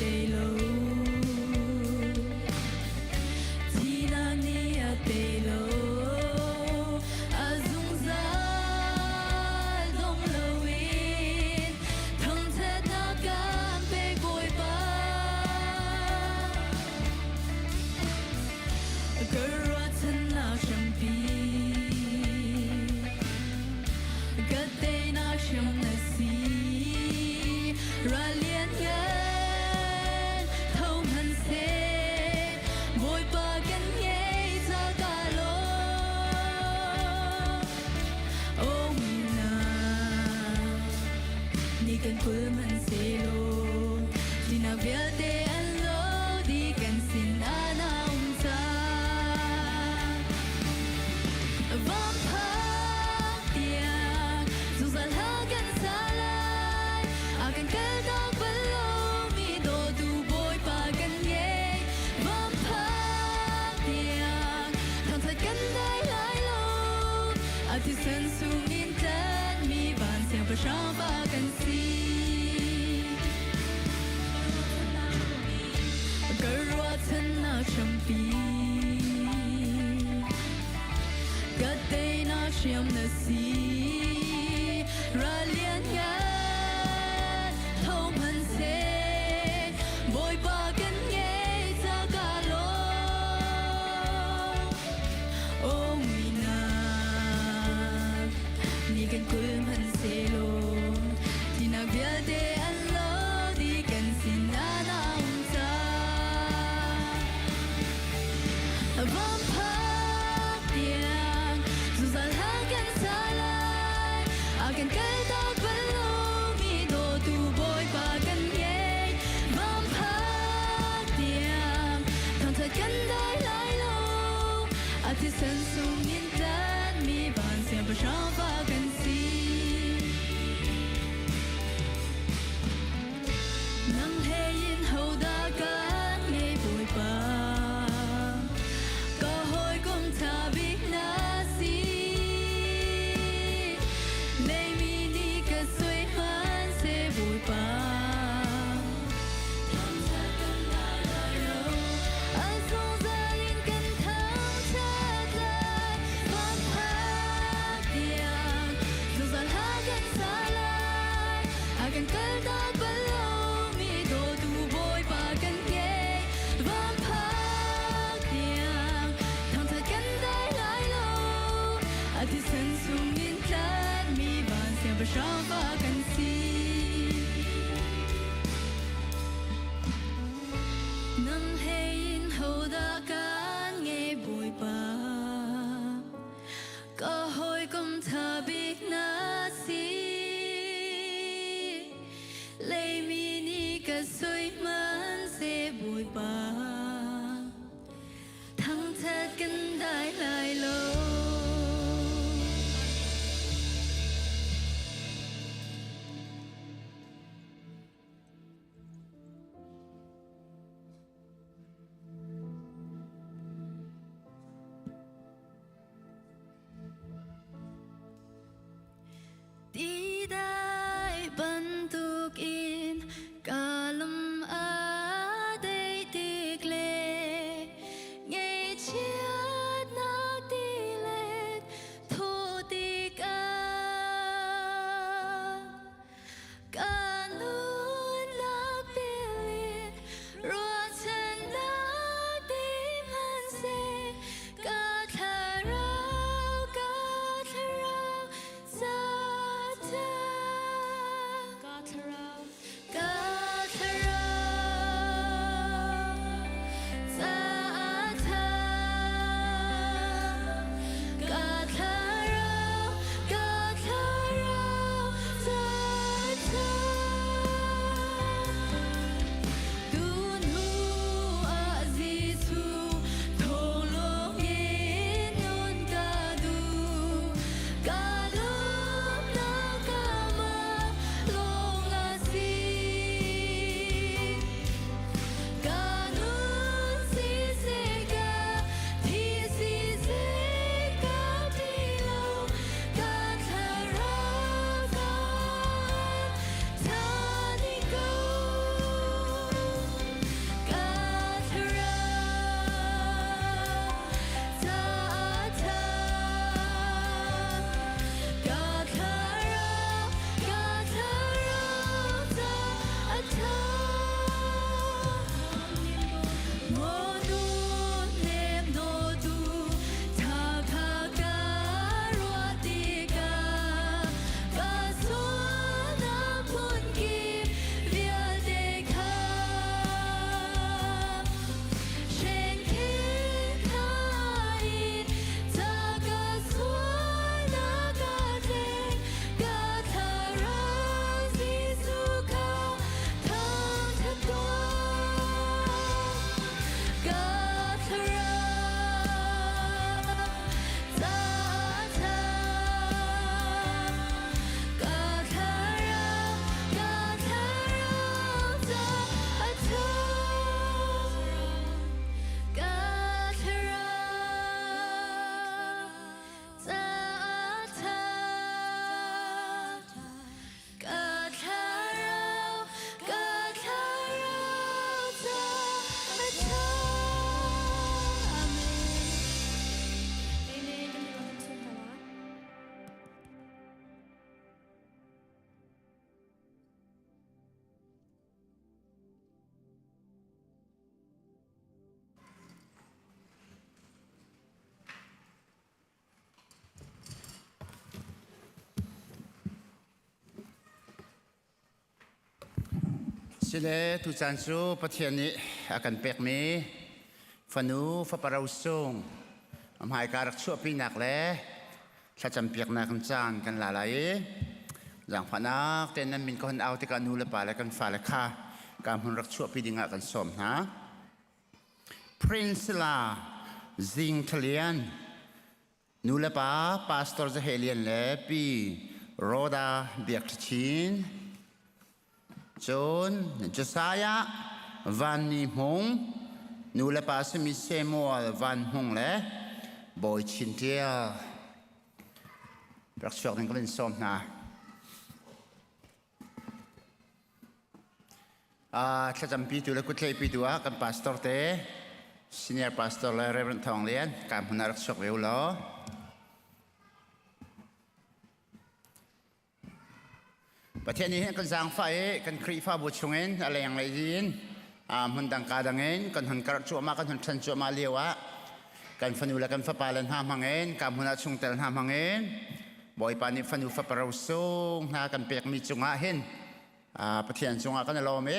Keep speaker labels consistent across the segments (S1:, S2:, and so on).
S1: tê lâu chỉ là ni à tê lâu à dung giá dòng lâu in thằng thế ta cam bê bồi ba cơ ra thân là sầm pi cơ tê na sầm na si ra liên nhân thông hành xe vội ba gần nhảy ra cả lô ôm na ni cần quên mình xe lô chỉ na biết để anh lô đi cần xin anh ông ta vắng phác tiếng dù gian ha gần xa lại akan kedak belum itu tu boy pagan ye vampang tiang thang thật gần đây lại lâu ati sen sungin tan mi ban siang pasang pagan si garwa thân na champi gadai na siam na si ra liên nhân thông hành xe vội ba gần nhảy ra cả lô ô nguy na ni cần quên hành xe lô thì na biết để anh lô đi cần xin anh ông ta vắng phác tiếng dù gian ha gần xa lại akan kedak belum itu tu boy pagan ye vampang tiang thang thật gần đây lại lâu ati sen sungin tan mi ban siang pasang pagan si nang heyin hầu da kan nghe bồi ba có hồi cũng ta biết na si lấy mi đi cả xuôi hoan sẽ bồi ba thang thật gần đã lại lâu anh sông ra liên cần thang thật lại vắng phác tiếng dù gian ha gần xa lại akan kedak belum itu tu boy pagan ye vampang tiang thang thật gần đây lại lâu ati sen sungin tan mi ban siang pasang pagan si nang heyin hầu da kan nghe bồi ba có hồi cũng ta biết na si lấy mi ni cả xuôi man sẽ bồi ba thang thật gần đây lại lâu Tidak bentuk in kalem adai
S2: สิเลทุจันซูประเทศนี้อาการเปกมีฟนูฟปาราวซงอำหายการรักชั่วปีนักและถ้าจำเปียกนักจานกันหลายอย่างพนักแต่นั้นมินก็หันเอาที่การนูเลป่าและกันฝ่าและค่าการหันรักชั่วปีดิ่งกันสมนะพรินซ์ลาซิงทเลียนนูเลป่าพาสตอร์จะเฮเลียนและปีโรดาเบียกชินจนเจสายาวันนิมงนูเลป่าสมิเซมัววันหงและบอยชินเทียรักชั่วกันก็เป็นสมนะถ้าจำปีตัวแล้วก็เทปีตัวกันพาสตอร์เต้ซีเนียร์พาสตอร์และเรเวนทองเลียนการพนักรักชั่วเร็วล้อประเทศนี้กันสร้างไฟกันครีฟ้าบุตรชงเงินอะไรอย่างไรยินมันดังการดังเงินกันหันกระชัวมากันหันชันชัวมาเลียวะกันฟันูและกันฟ้าปาลันห้ามหังเงินการหันชงเตลห้ามหังเงินบ่อยปานิฟันูฟ้าปาราวซงหากันเปียกมีจงอาเห็นประเทศจงอากันลอม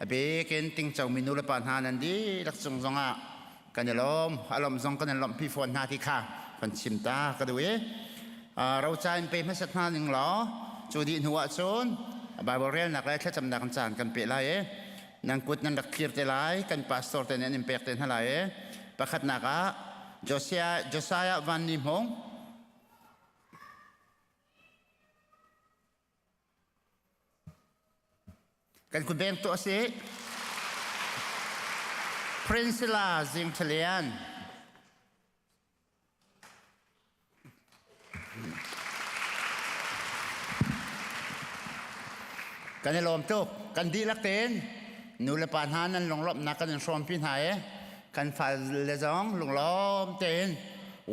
S2: เบกันติงเจ้ามินูและปานหานันดีรักจงอากันลอมอารมณ์จงกันลอมพี่ฝนหาที่ข้ากันชิมตากระดูเราใจเป็นไม่สักหนึ่งหรอจูดีหัวโซนบาบเรียนนักเลยแค่จำนักจานกันเปล่านังกุดนันดักคีร์เตไลกันพาสตอร์เตนนิมเปกเตนอะไรประคัดนักโจซายาวันนิมงกันคุณเบงตัวสิพรินซิลาซิงเทเลียนกันในลมตุกกันดีลักเต้นนูเลปานหานั้นลงรบนักกันชมพินหายกันฝ่ายเลจองลงล้อมเต้น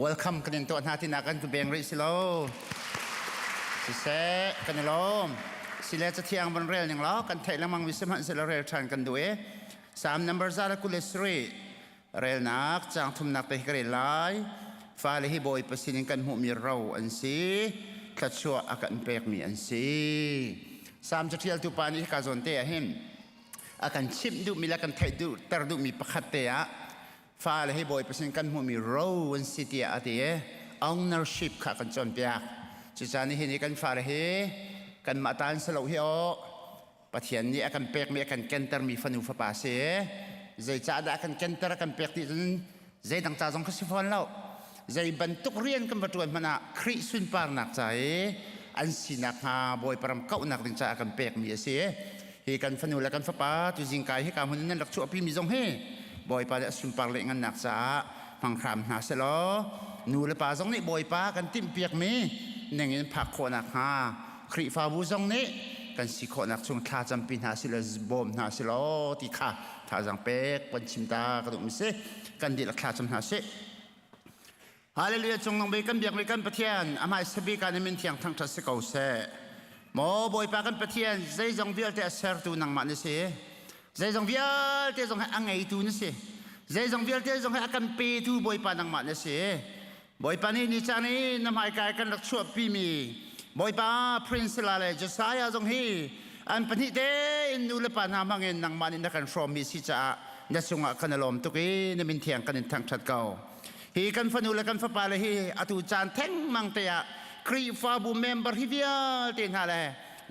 S2: welcome กันในตัวหาที่นักกันคุณเบงริสิโลสิเสกันในลมสิเลจะเที่ยงบนเรืออย่างล้อกันไทยละมังวิสมันสิเลเรือชันกันด้วย3 number ซาลกุเลสรีเรือนักจางทุมนักไปกระไรฟ้าเลยฮิบอยประสิทธิ์กันหูมีเราอันซีขัดชัวอากันเปกมีอันซี3จะเที่ยวตุปานิกาซอนเตะเห็นอาการชิมดูมีละกันไทยดูตรดูมีประคัตเตะฟ้าเลยให้บอยเปอร์เซ็นต์กันหัวมีโรวันซิตี้อาทิตย์ ownership ขากันจนเปียกจุดจานี้เห็นกันฟ้าเลยให้กันมาตานสโลฮิโอประเทศนี้อาการเปียกมีอาการเกนเตอร์มีฟันูฟ้าปาเซ่ใจจ่าได้อาการเกนเตอร์อาการเปียกที่นั้นใจต่างจ่าจงขสิฟอนแล้วใจบรรทุกเรียนกันประจวนมันคริสุนปางหนักใจอันสินักหาบอยปรำเก้านักถึงจะอาการเปียกมีเสียเหตุการณ์ฟันูและการฟ้าป่าตุจิงกายให้การคนนั้นรักชั่วพี่มีทรงเฮบอยป่าและสุนปางเล่งกันหนักจ้าพังครามหาเสลอนูและป่าทรงนี้บอยป่ากันติ่มเปียกมีหนึ่งผักโคนักหาคริฟ้าบูทรงนี้กันสิโคนักชงท่าจำปีนหาเสลบอมหาเสลอที่ข้าท่าจังเป๊กวันชิมตากระดุมเสกันดีละข้าจำหาเสฮาเลลูยาจงนองเบกันเบียกเบกันประเทศอามาสบีกันในมินเทียงทั้งทัศน์เก่าเสหมอบอยปากันประเทศใจจงเบียลเตะเสร์ตูนังมันเสียใจจงเบียลเตะจงให้อังไงตูนเสียใจจงเบียลเตะจงให้อากันเปตูบอยปานังมันเสียบอยปานี่นิจานี่น้ำหายกายกันรักชั่วปีมีบอยปาพรินซ์ลาเลจะสายจงให้อันปนิเตอินูเลปานามังเงินนังมันนักการฟรอมมีสิจ้านัสงะกันลมตุกีในมินเทียงกันในทางชัดเก่าฮีกันฟันูและกันฟ้าปาเลยฮีอตุจานแทงมังเตียครีฟ้าบูเมมเบอร์ฮิวิอาเตียนฮาเล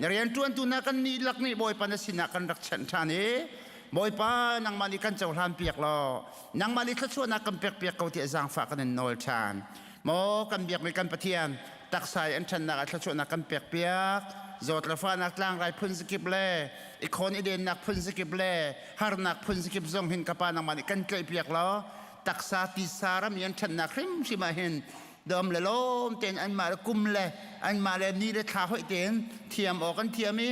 S2: เรียนตุนนักันนี่ลักนี่บอยปานัสินักันรักฉันชานีบอยปานังมาลิกันเจ้าทานเปียกล้อนังมาลิขัดชวนนักกันเปียกเปียกเขาที่จางฝากกันนอลชานโมกันเบียกในกันปะเทียนตักใส่อันชันนักขัดชวนนักกันเปียกเปียกจอดละฟ้านักล่างไรพุ่นสกิบเล่อีกคนอีเดนนักพุ่นสกิบเล่ฮาร์นักพุ่นสกิบซงหินกระปานังมาลิกันเกยเปียกล้อตักษาติสารมีอันชันนักริมสิมาเห็นดอมเลโลมเต็นอันมากุมเลอันมาเลนี่เลท้าห้อยเต็นเทียมออกกันเทียมี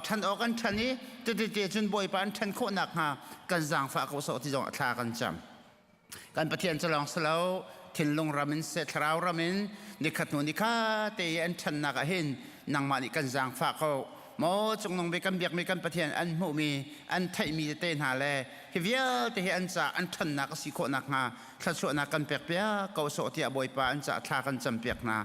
S2: ทันออกกันทันนี้เตจนบ่อยปานทันโคหนักฮะกันจางฝากเขาสอที่จงท้ากันจำการประเทียนจะลองสลาวทินลงรามินเสทราวรามินนิขัดนูนิคาเตยอันชันนักเห็นนังมาลิกันจางฝากเขาโมจงนองเบกันเบียกเบกันประเทียนอันมุมีอันไทยมีเต้นหาเลฮิวิลเตอันจ่าอันทันนักสิโคนักฮะขัดชวนักกันเปียกเปียกเขาสอที่อบอยปาอันจ่าท้ากันจำเปียกนา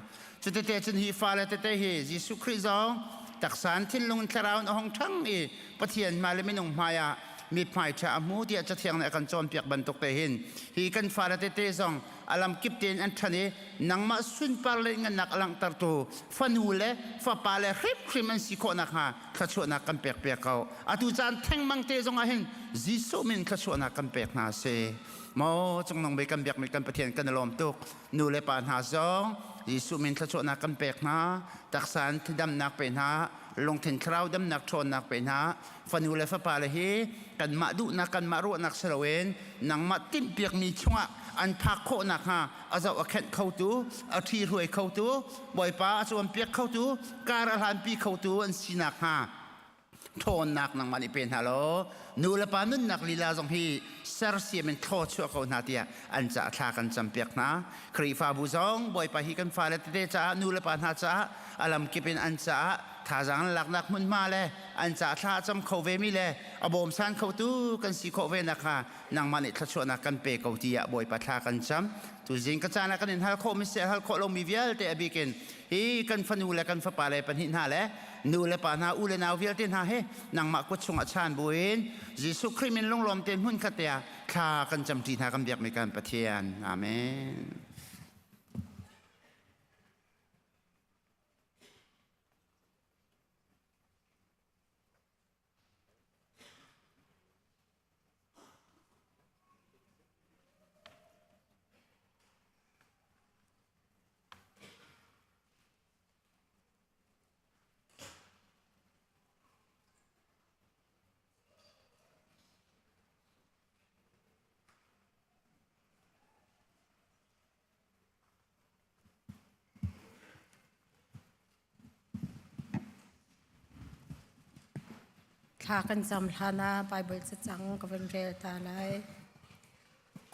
S2: จุดเตจนฮีฟ้าเลเตฮียิสุคริสต์ ตักสารทิ้นลงทราวน์ห้องทั้งอีปะเทียนมาเลยไม่นงมายามีภายชามูที่จะเทียงในกันจอมเปียกบรรทุกเตหินฮีกันฟาราเตเตซองอลัมกิบเตนอันทันีนังมาสุนปาร์เลงันนักอลังตร์ตูฟันูเลฟ้าปาเลคริบคริมันสิโคนักฮะขัดชวนักกันเปียกเปียกเขาอาตุจานแทงมังเตซองอาหินจิสุมินขัดชวนักกันเปียกนาเซมอจงนองไปกันเปียกมีกันปะเทียนกันลมตุกนูเลปานหาซองจิสุมินขัดชวนักกันเปียกนาตักสารที่ดำนักเป็นฮะลงถึงคราวดำนักชนนักเป็นฮะฟันูเลฟ้าปาเลฮีกันมาดูนักกันมารุนักเสลเวนนังมาติมเปียกมีช่วงอันพักโคนักฮะอาจจะเอาแค่เข้าตัวเอาที่รวยเข้าตัวบ่อยป้าส่วนเปียกเข้าตัวการอาหารปีเข้าตัวอันสินักฮะโทนนักนังมันเป็นฮัลโหลนูละปานุนนักลีลาสงฮีเซอร์เซียมันโทษชั่วเขาหน้าเตียอันจะทากันจำเปียกนะครีฟาบูซองบ่อยป้าฮีกันฟาเลตเตจ้านูละปานาจ้าอลัมกิเป็นอันจ้าถ้าจังหลักนักมุนมาเลยอันจะท่าจำเขาเวมิเลยอบอมสันเขาตู้กันสิเขาเวนะคะนางมันทัชวนักกันเปเขาที่บ่อยปัทากันจำตุจิงกระจานักกันเห็นฮัลโคมิเซฮัลโคลงมีเวียลเตอบิกินฮีกันฟันูและกันฟ้าปาเลยปันหินหาเลยนูและปานาอูเลนาเวียลเตนหาเฮนางมากุชงอาชานบุญจิสุคริมินลงลมเต็นหุ่นขัดเตียข้ากันจำจีนากันเบียกในการปะเทียนอาเมน
S3: ข้ากันจำทานาไปเบิดจังกับวันเรลตาไล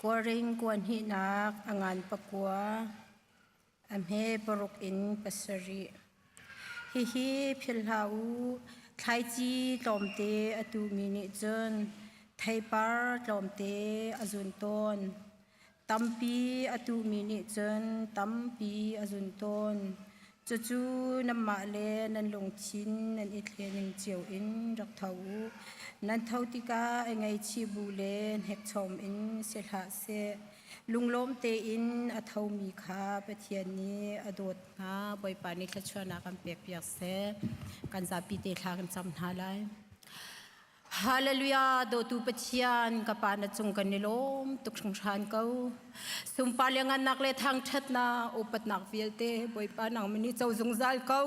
S3: กวริงกวนหินักงานปะกัวอำเฮปรุกอินปัสรีฮิพิลาอูไทยจีลมเตอตูมินิจนไทยปาร์ลมเตอจุนตนตัมปีอตูมินิจนตัมปีอจุนตนจู่ๆน้ำมาเลนันลงชินนันอิทเลนิงเจียวอินรักเทานันเทาติกาไงชีบูเลนเฮกชมอินเสลาเซลุงล้มเตอินอเทามีคาปะเทียนนี้อโดดงาบอยปานิขชวนากันเปียกเปียกเซกันซาปีเตทากันจำหาไลฮาเลลูยาโดตูปเชียนกับปานะจงกันนิลมตุกสงชานเกาสุมปาเลียงนักเลทางชัดนาอุปนักเวียลเตบอยปานังมินิเจ้าจงซาลเกา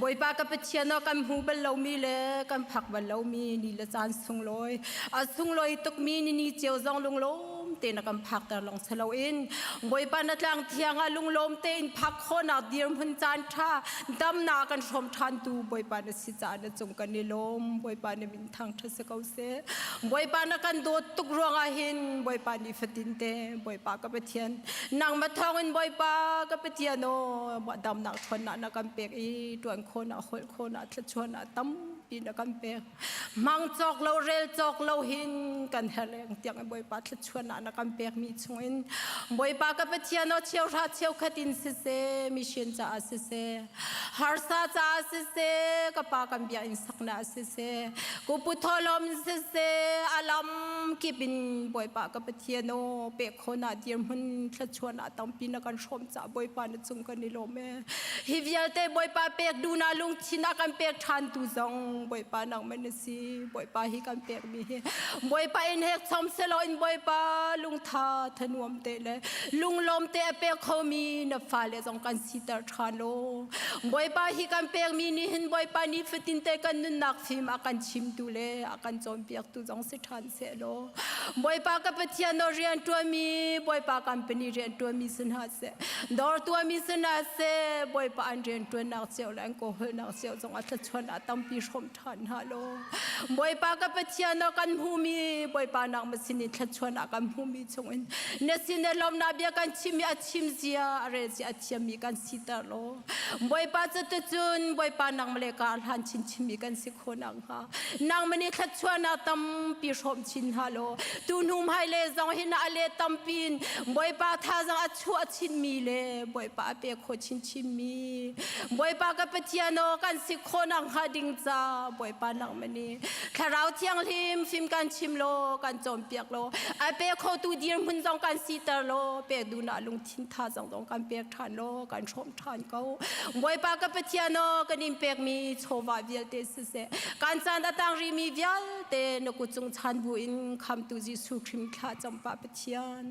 S3: บอยปากกับเชียนกันหูบัลลามีเลกันผักบัลลามีนี่ละจานสุงลอยสุงลอยตุกมีนี่เจ้าจงลุงลมเตนักกันผักแต่ลองเสลาอินบอยปานัดลางเทียงลุงลมเตนผักคนอักเดียมพันจานท่าดำนากันชมทันตูบอยปานัสิจานจงกันนิลมบอยปานัมินทางทัศเกาเสบอยปานักันโดดตุกรวงอาหินบอยปานิฟตินเตบอยปากับเทียนนางมาทองอินบอยปากับเทียนโนบ่ดำนักคนนักกันเปียกอีตัวคนนักคนนักทชวนนักตั้มปีนักกันเปียกมังจอกเราเรลจอกเราหินกันเฮลงเตียงบอยปาทชวนนักกันเปียกมีชงอินบอยปากับเทียนโนเชียวราเชียวขัดินเสเซมิเชนจ้าเสเซฮาร์ซาจ้าเสเซกับปากันเบียอินสักนาเสเซกูปุถลมเสเซอาลัมกิบินบอยปากับเทียนโนเปียกคนนักเดียมมันทชวนนักตั้มปีนักกันชมจ้าบอยปานะจงกันนิโลเมฮิวิลเตบอยปาเปียกดูนาลุงชินักกันเปียกทันตุจงบอยปานังมันสีบอยปาฮิกันเปียกมีบอยปาอินเฮกชมเซลอินบอยปาลุงทาทนวมเตเลลุงลมเตเปียกเขามีนับฟ้าเลจงกันสิตาทานโลบอยปาฮิกันเปียกมีนี่เห็นบอยปานี่ฟตินเตกันนุนนักฟิมอากันชิมตุเลอากันจอมเปียกตุจงสิทานเซโลบอยปากับเทียนเรียนตัวมีบอยปากันเป็นเรียนตัวมีสินหาเซดอร์ตัวมีสินหาเซบอยปาอันเรียนตัวนักเสียวแรงโกเฮนักเสียวจงอัตชวนอัตตั้มปีชมทานฮัลโหลบอยปากับเทียนกันหูมีบอยปานักมาสินิทัชวนกันหู mi chong in na sin lom na bia kan chim mi achim zia are zi achim mi kan sita lo boy pa cha tu chun boy pa nang male ka han chin chim mi kan si khonang ha nang mani khat chuana tam pi shom chin ha lo tu num hai le zong hin ale tam pin boy pa tha zang achu achin mi le boy pa pe kho chin chim mi boy pa ka patiano kan si khonang ha ding cha boy pa nang mani kharau thiang lim phim kan chim lo kan chom piak lo a pe kho tu dir mun zong kan si tar lo pe du na lung thin tha zong dong kan pek than lo kan chom than ko boy pa ka patiano kan im pek mi chowa vial te se kan chan atang ri mi vial te no ku chung chan bu in kham tu ji su khrim kha chom pa patian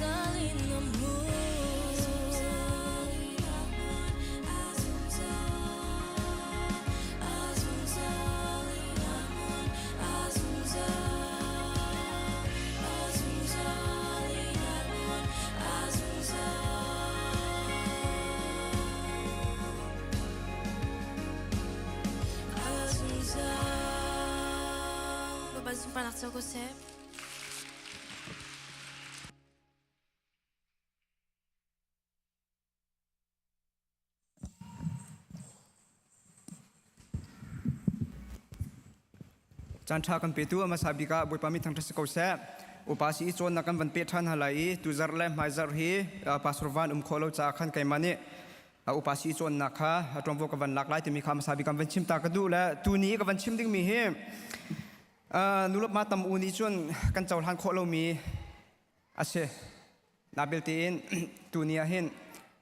S1: salin namun Asung salin namun Asung salin namun Bapak Sumpah Laksa Kosep
S4: จันทากันเปตัวมาสาบิกาบุยปามิทางทัศกเสอุปาสีโจนนักกันวันเปทันฮาลายตุจาร์เลมไมซาร์ฮีปาสรวันโคโลจากขันไกมันนี่อุปาสีโจนนักฮะตรงพวกกันวันหลากหลายที่มีคำมาสาบิกันวันชิมตากระดูและตูนี้กันวันชิมดิ้งมีเฮนุลมาตำอูนี้จนกันเจ้าทันโคโลมีอาเซนาเบลตีนตูนี้เห็น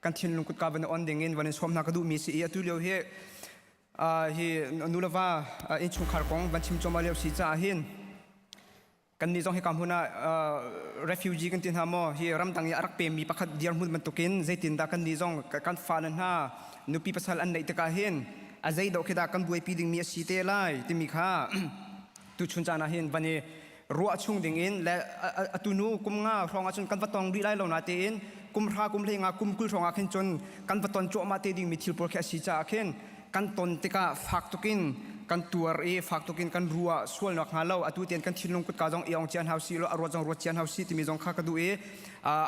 S4: กันทินลุงกุดกาวันอ่อนดิ่งวันนี้ชมนักกระดูมีสีตุเลียวเฮฮีนุลว่าอินชุงคาร์กงวันชิมจอมาเลียวสีจ้าหินกันนี่จงให้คำพูน่าrefugee กันที่ทำมอฮีรำตังยารักเปมีประคัดเดียร์มุดมันตุกินใจตินดากันนี่จงกันฟ้านั้นฮะนุปีภาษาอันไหนตะกาหินอาใจดอกคิดากันบุยปีดิ่งมีสีเตลัยที่มีค่าตุชุนจานาหินวันนี้รัวชุงดิ่งอินและตุนูกุมง่าครองอาจนกันวัดตองดีไล่เหล่านาเตอินกุมรากุมเลงากุมกุลรองอาเข็นจนกันวัดตอนโจมาเตดิ่งมีทิลโปรแคสีจ้าเข็นกันตนติกาฟักตุกินกันตัวฟักตุกินกันรัวส่วนนักหาเล่าอตุเตียนกันทิลงกุดกาจงเอียงเจียนเฮาซีโลอรัวจงรัวเจียนเฮาซีที่มีจงข้ากระดู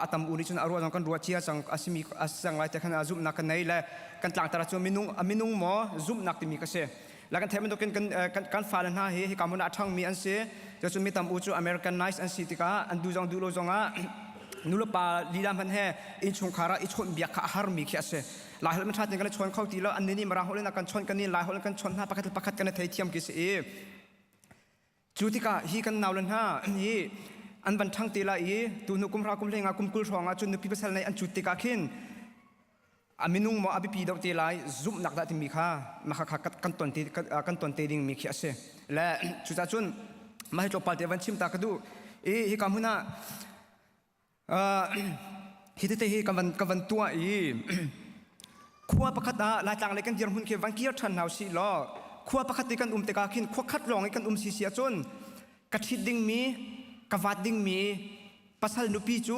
S4: อาตมอุนิชนอรัวจงกันรัวเจียจังอาศิมีอาสังไลแต่ขันอาซุมนักกันไหนและกันต่างตระจวนมินุงหมอซุมนักที่มีกระเสแล้วกันเทมันตุกินกันฟ้านั้นฮะเฮกามุนาทั้งมีอันเสจะจนมีตามอุจูอเมริกันไนซ์อันสิติกาอันดูจงดูโลจงนุลปาลีดามันแห่อินชงคาระอิชนเบียกฮาร์มีเขียเสหลายคนมันชาติกันชนเข้าตีแล้วอันนี้มาราหัวเล่นกันชนกันนี่หลายคนกันชนหน้าประคัดกันในไทยเทียมกิเสจุติกาฮีกันนาวเลนฮะฮีอันบันทั้งตีละตูนุกุมรากุมเลงากุมกุลรองจนนุพิพัฒน์ในอันจุติกาขินอามินุงมออภิปีดอกตีลายซุมนักดาติมีค่ามาขัดกันตนตีดิ่งมีเขียเสและจุดจุนมาให้จบปาเทวันชิมตากระดูฮีกามุนาฮิตเตฮีกันวันตัวขั้วประคัตลายต่างเลยกันเดียร์หุ่นเขวันเกียร์ทันเอาสิล้อขั้วประคัตกันเตกาขินขั้วคัดลองกันเสียจนกระทิดดิ่งมีกวาดดิ่งมีภาษาหนุปีจู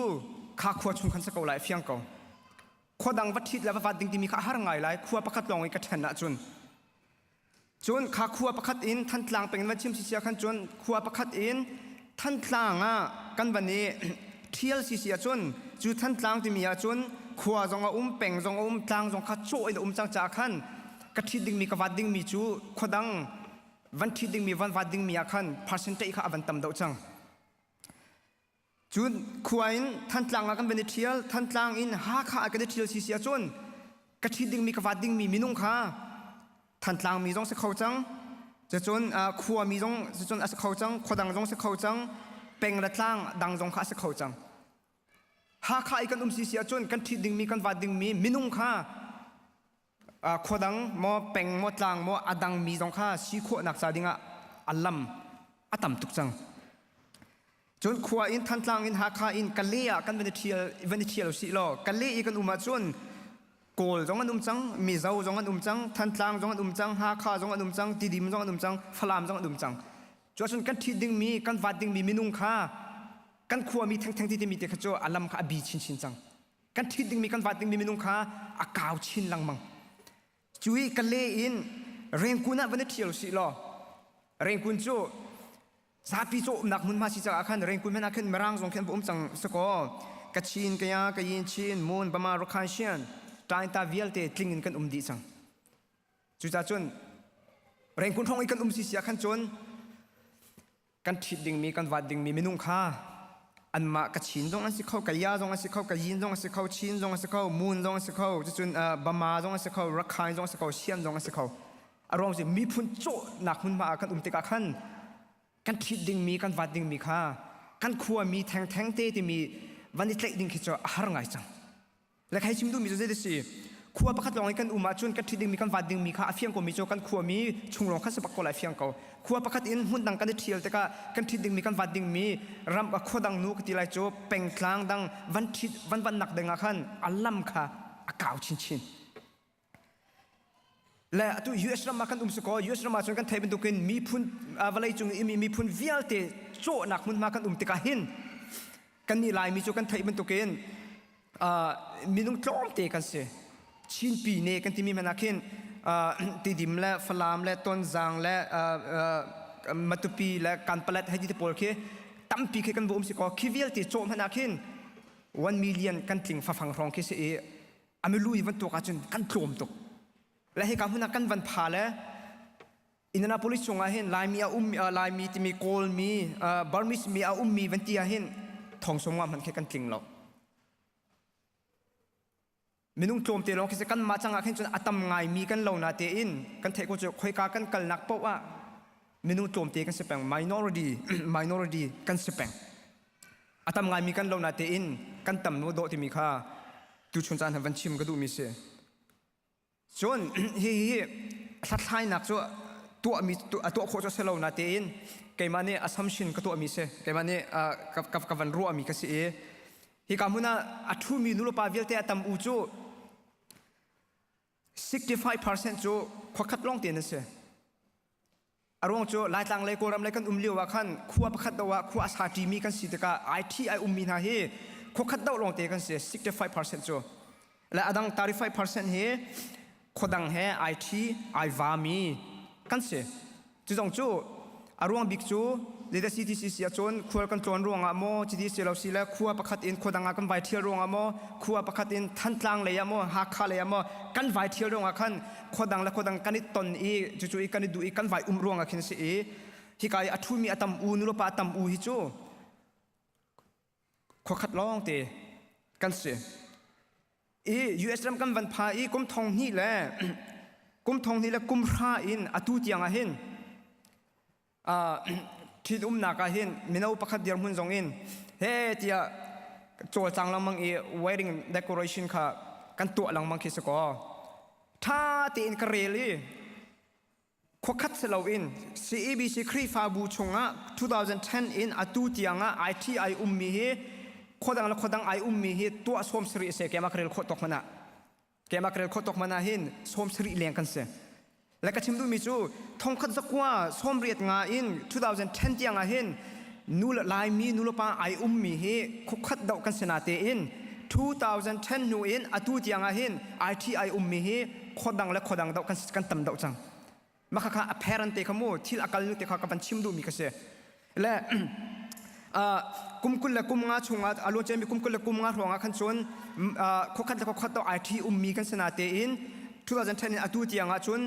S4: ข้าขั้วชุนขันสกาวไหลเฟียงเก่าขั้วดังวัดทิดและวัดดิ่งที่มีข้าหารไงไหลขั้วประคัตลองกันทันนะจนข้าขั้วประคัตอินท่านต่างเป็นวันชิมเสียขันจนขั้วประคัตอินท่านต่างกันวันนี้เที่ยวเสียจนจูท่านต่างที่มีจนขวาจงเป่งจงต่างจงขัดโจ้อินจังจากขันกระทิดิ่งมีกวัดดิ่งมีจูขวดังวันทิดิ่งมีวันวัดดิ่งมีอาขันpercentageข้าวันต่ำดาวจังจูขวาอินท่านต่างกันเป็นเที่ยวท่านต่างอินหาข้ากันเที่ยวเสียจนกระทิดิ่งมีกวัดดิ่งมีมินุงข้าท่านต่างมีจงสักเขาจังจะจนขวามีจงจะจนสักเขาจังขวดังจงสักเขาจังเป่งและต่างดังจงข้าสักเขาจังหาข้าอีกันเสียจนกันทิดิ่งมีกันวัดดิ่งมีมินุงข้าขวดังมอเป่งมอต่างมออดังมีจงข้าสีขวนักซาดิงอัลลัมอัตมตุกจังจนขวอินทันต่างอินหาข้าอินกันเลียกันวันเทียลสิโลกันเลียอีกันมาจนโกลจงกันจังมีเจ้าจงกันจังทันต่างจงกันจังหาข้าจงกันจังติดิมจงกันจังฟลามจงกันจังจนกันทิดิ่งมีกันวัดดิ่งมีมินุงข้ากันขวมีทั้งที่มีแต่ขจรอัลลัมข้าบีชินจังกันทิดิ่งมีกันวัดดิ่งมีมินุงข้าอากาวชินลังมังจุยกันเลอินเร่งกุนับวันนี้เที่ยวสิลอเร่งกุนโจซาปิโจนักมุนมาสิจากอาคันเร่งกุนแม่นักขึ้นมรังสงเข็นบุ้มจังสกอกระชินกะยากะยินชินมูนประมาณรคันเชียนตายตาเวียลเตทลิงกันดีจังจุจ่าจนเร่งกุนท้องอีกันสิเสียขันจนกันทิดิ่งมีกันวัดดิ่งมีมินุงข้าอันมากระชินจงอันสิเข้ากะยาจงอันสิเข้ากะยินจงอันสิเข้าชินจงอันสิเข้ามูนจงอันสิเข้าจนบามาจงอันสิเข้ารักขายจงอันสิเข้าเชียนจงอันสิเข้าอารมณ์สิมีพุ่นโจหนักมุนมากันติกาขันกันทิดิ่งมีกันวัดดิ่งมีข้ากันขัวมีแทงเตที่มีวันนี้เล็กดิ่งคิดจะหารงไงจังและใครชิมดูมีจะได้สิ ครัวประคัดลองกันอุมาจุนกันที่ดึงมีกันวัดดึงมีข้าเฟียงก็มีโจกันครัวมีชุงลงข้าสปักก็ไหลเฟียงเขาครัวประคัดอินหุ่นดังกันเทียลแต่กันที่ดึงมีกันวัดดึงมีรำกับขวดังนูกที่ไหลโจเป่งคลางดังวันหนักดังขันอัลลัมค่ะอากาศชินและตัว US รามากันสกอ US รามาจนกันไทยเป็นตัวกินมีพุ่นวลัยจุงมีพุ่นวิลเตโจหนักมันมากันติกาหินกันนี่ลายมีโจกันไทยเป็นตัวกินมีนุ่งกล้อมเตกันเสียชินปีเนกันที่มีมันนักหินติดิมและฟลามและต้นจางและมัตุปีและการผลิตให้ที่ตะโพลเคตั้มปีเคกันบุสกอคิวิลเตโจมันนักหิน1 million กันถึงฟังรองเคเสียอเมรุยวันตัวกันจนกันโจมตกและให้การพูดนักกันวันพาและอินนาโพลิสชงอาเห็นลายมีลายมีที่มีโกลมีบาร์มิสมีมีวันที่อาเห็นทองสงว่ามันแค่กันจริงหรอกมินุ่งโจมเตลองคิดกันมาจังอาเห็นจนอัตมไงมีกันเหล่านาเตอินกันเทก็จะคอยการกันกัลนักเพราะว่ามินุ่งโจมเตกันเสพง minority กันเสพงอัตมไงมีกันเหล่านาเตอินกันต่ำโนโดที่มีค่าตุชนจานวันชิมก็ดูมีเสียจนสัตย์ไทยนักจนตัวโคจรเซลล์นาเตอินเกี่ยมันเนี่ย assumption ก็ตัวมีเสเกี่ยมันเนี่ยกับวันรัวมีก็เสียที่การมุนาอัฐุมีนุลปาวิลเตอตัมอูจู 65% จูขวักขัดลองเตียนเสียอารมณ์จูลายต่างเลยโกรำเลยกันเลี้ยวว่าขันขั้วประคัดตัวขั้วอาสาทีมีกันสิทธิ์กับไอทีไอมีนาเฮขวักขัดดาวลองเตียนกันเสีย 65% จูและอดัง35% เฮขดังเฮไอทีไอวามีกันเสียจุดจงจูอารมณ์บิ๊กจูเดดซีทีซีเสียจนขวดกันจนรวงอ่ะโมจีดีเสียเราสิแล้วขวดประคัดอินขดังกันไวเทียรวงอ่ะโมขวดประคัดอินทันตลังเลยอ่ะโมหักขาเลยอ่ะโมกันไวเทียรวงอ่ะขันขดังและขดังกันนิดตนอีจู่ๆอีกันนิดดูอีกันไวรวงอ่ะขันสิที่กายอัฐุมีอัตมอูนุลปะอัตมอูฮิจูขวักขัดลองเตะกันเสียUS รำกันวันพากุมทองนี่แหละกุมทองนี่แหละกุมราอินอตุติยังเห็นที่นักเห็นมินาอุปขัดเดียร์มุนจงอินเฮ้ที่โจจังลังมังwedding decoration ค่ะกันตัวลังมังคิสกอถ้าตีอินกระเรลีขวักขัดเซลวิน CEBC ครีฟาบูชงะ2010 อินอตุติยังITI มีเฮขดังและขดังไอมีเฮตัวสมสรีเสกแกมาเครลขดตกมันนะแกมาเครลขดตกมันนะเห็นสมสรีเลี้ยงกันเสและก็ชิมดูมิจูทองคัดสักว่าสมเรียดงาอิน2010ที่ยังเห็นนูลลายมีนูลปาไอมีเฮคุกคัดดอกกันเสนาเตอิน2010นูอินอตูที่ยังเห็นITIมีเฮขดังและขดังดอกกันต่ำดอกจังมาค่ะ apparent เตขโมที่อาการนึกเตขกับบันชิมดูมีกันเสและกุมกุลและกุมงาชงอาลูเจมีกุมกุลและกุมงาหงอาขันชนขคัดและขคัดต่อไอทีมีกันสนาเตอิน2010อตูที่ยังชน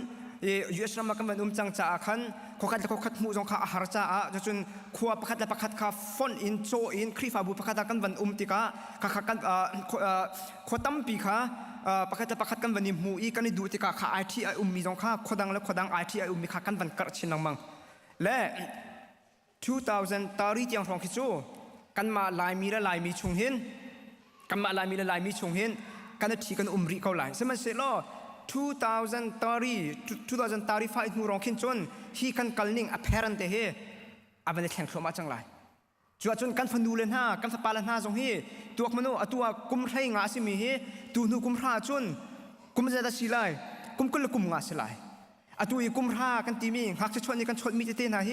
S4: US รามากันมันจังจ้าขันขคัดและขคัดมูจงข้าอาหารจ้าจนขวบประคัดและประคัดข้าฟอนอินโจอินครีฟาบุประคัดกันวันติกาข้ากันขวดตั้มปีข้าประคัดและประคัดกันวันนิมูอีกันดูติกาข้าไอทีมีจงข้าขดังและขดังไอทีมีข้ากันวันกระชินนังมังและ2000 ตารีที่ยังรองคิดจูกันมาลายมีและลายมีชงเห็นกันมาลายมีและลายมีชงเห็นกันที่กันริเขาลายสมัยเสร็จแล้ว2000 ตารี2035นูรองคิดจนที่กันกัลนิ่ง apparent เฮอาบันเดแข่งขันมาจังไรจนกันฟันดูเลนห้ากันสปาเลนห้าทรงเฮตัวมโนตัวกุมไทยงาสิมีเฮตัวนูกุมราจนกุมจะได้สิไลกุมกุลกุมงาสิไลตุยกุมรากันตีมีหักจะชวนนี่กันชดมีเตนะเฮ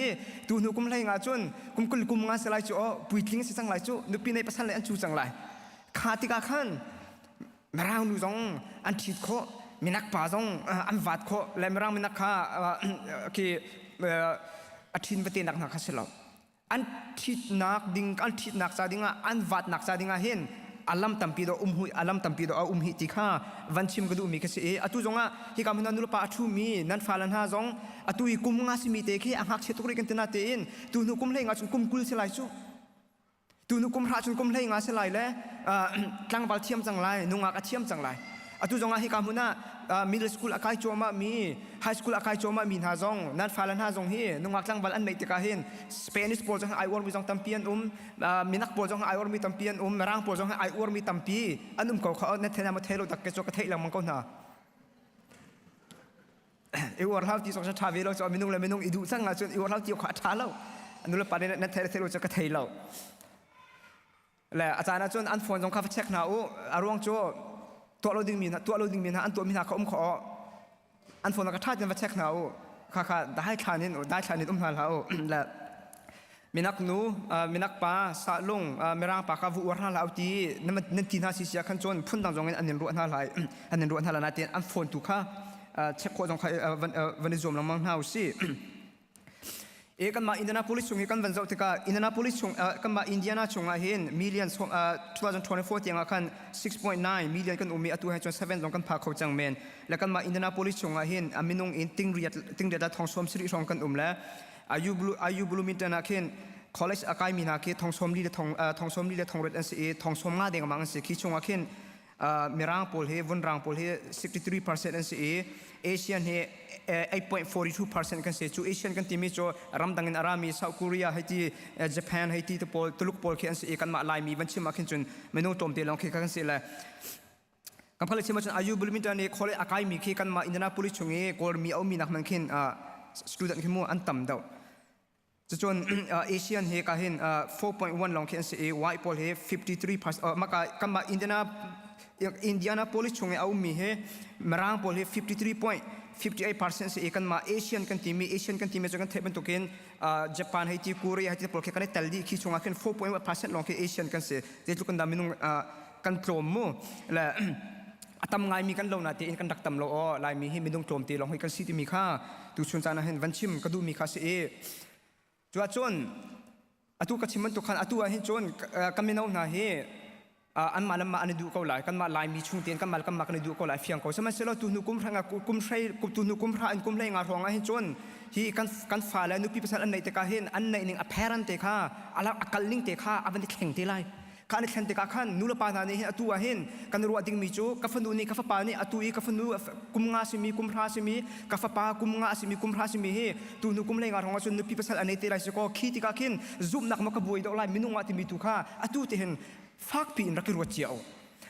S4: ตูนูกุมไลงาจนกุมกุลกุมงาสลายจูปุยทิ้งสิสังไลจูนุปีในภาษาเลยอันจูสังไลขาติกาขันมรางนูจงอันทิดโคมินักป่าจงอันวัดโคและมรางมินักข้าคืออันทินปฏินักนักข้าเสลาอันทิดนักดิ่งอันทิดนักซาดิ่งอันวัดนักซาดิ่งเห็นอัลลัมตัมปีโดหุยอัลลัมตัมปีโดหิติข้าวันชิมก็ดูมีกันเสียตุจงที่กำนันนุลปาอัตุมีนั่นฟาลันฮาจงตุยกุมงาสิมีเตะอังหักเชตุริกันเตนาเตอินตุนุกุมเลงาจนกุมกุลเสลายจูตุนุกุมราจนกุมเลงาเสลายเลยตั้งบัลเทียมจังไรนุงากเทียมจังไรตุจงที่กำนันmiddle school อาคายโจมามี high school อาคายโจมามีนาจงนั่นฟาลันฮาจงเฮนุงากตั้งบัลอันไม่ติกาเห็น Spanish โปรจงไอวอร์มีจงตัมเปียนมินักโปรจงไอวอร์มีตัมเปียนมรางโปรจงไอวอร์มีตัมปีอันก็เขาเนเธอนามาเทโลตักเกจกเทลังมังกรนา เอวเราที่สองชาทาวีเราจะมินุ่งเลยมินุ่งอิดูสังอาจนเอวเราที่ขาดท้าเราอันนู้นประเด็นนั้นเทเราจะกระเทยเราและอาจารย์อาจารย์อันฟอนจงข้าพเช็คหน้าอารมณ์โจตัวเราดึงมีนะอันตัวมีนะเขาขออันฟอนกระทาจะมาเช็คหน้าข้าได้คลานินนาเราและมินักนูมินักป้าสะลงมิรางปากาวุวร์นาลาวตีนั่นทีน่าสิเสียขันจนพุ่นดังจงอันนี้รู้อันนาลายอันนี้รู้อันนาลานาเตียนอันฟอนตุข้าเช็คโคจงข้าวันนี้จมลงมังหาวสิกันมาอินเดียนาโพลิสชงกันวันเสาร์ที่ก็อินเดียนาโพลิสชงกันมาอินเดียนาชงเห็นมิลเลียน2024ที่ยังกัน 6.9 มิลเลียนกันอุมีอัตุให้จน7จงกันพาเขาจังเมนแล้วกันมาอินเดียนาโพลิสชงเห็นอามินงอินติงเรียดทองสมสิริชงกันแล้วอายุบลูมินเตนักเห็น college อากาศมีนักเห็นทองสมลีและทองสมลีและทองเรดอันเสียทองสมงาเด้งมังอันเสียคิดชงเห็นมีร่างโพลเฮวันร่างโพลเฮ 63% อันเสียเอเชียนเฮ 8.42% กันเสียจูเอเชียนกันที่มีโจรัมดังอินอารามีเซาท์เกาหลีให้ที่ญี่ปุ่นให้ที่ตุลุกโพลกันเสียกันมาลายมีวันชิมาขึ้นจนเมนูโจมตีลองคิดกันเสียเลยกันพลังชิมาจนอายุบลูมินเตนี่ college อากาศมีคิดกันมาอินเดียนาโพลิสชงเฮกอลมีเอามีนักมันขึ้นstudent ขึ้นมัวอันต่ำเดาจะจนเอเชียนเฮก็เห็น4.1 ลองเขียนเสียไวท์โพลเฮ 53%มากันมาอินเดียนาโพลิสชงเอามีเฮมารางโพลเฮ 53.58% เสียกันมาเอเชียนกันทีมีจนกันเทปเป็นตัวเกินญี่ปุ่นให้ที่เกาหลีให้ที่โปรแกรมกันเตลดีคิดชงกัน 4.1% ลองเขียนเอเชียนกันเสียเดี๋ยวทุกคนดามินุงกันโจมมู่และทำไงมีกันลงนาทีกันดักตำโลลายมีให้มินุงโจมตีลองให้กันซีที่มีค่าดูชนจานะเห็นวันชิมก็ดูมีค่าเสียจวนจนอตุกัชิมันตุขันอตุเห็นจนกันไม่เอาหน้าเฮอันมาอันดูเขาหลายกันมาลายมีช่วงเตียนกันมากันดูเขาหลายเฟียงเขาสมัยเสร็จแล้วตุนุกุมพระกุมใช้ตุนุกุมพระอันกุมเลยงารองเห็นจนที่กันฝ่าแล้วนุปีภาษาอันไหนแต่ก็เห็นอันไหนหนึ่งอภารันเตค่ะอะไรอักกัลลิงเตค่ะอันนี้แข่งเตไลข้าในแข่งเตะขันนูละปานานี่อตุเห็นกันรัวดิ่งมีโจกัฟนูนี่กัฟปานี่อตุอีกัฟนูกุมงาสิมีกุมพระสิมีกัฟปากุมงาสิมีกุมพระสิมีเฮตุนุกุมเลยงารองจนนุปีภาษาอันไหนเตไลสก็ขี้ติกาขินซุ่มนักมกบวยดอกไลมินุงว่าที่มีตุค่ะอตุเตเห็นฟักปีนรักรัวเจียว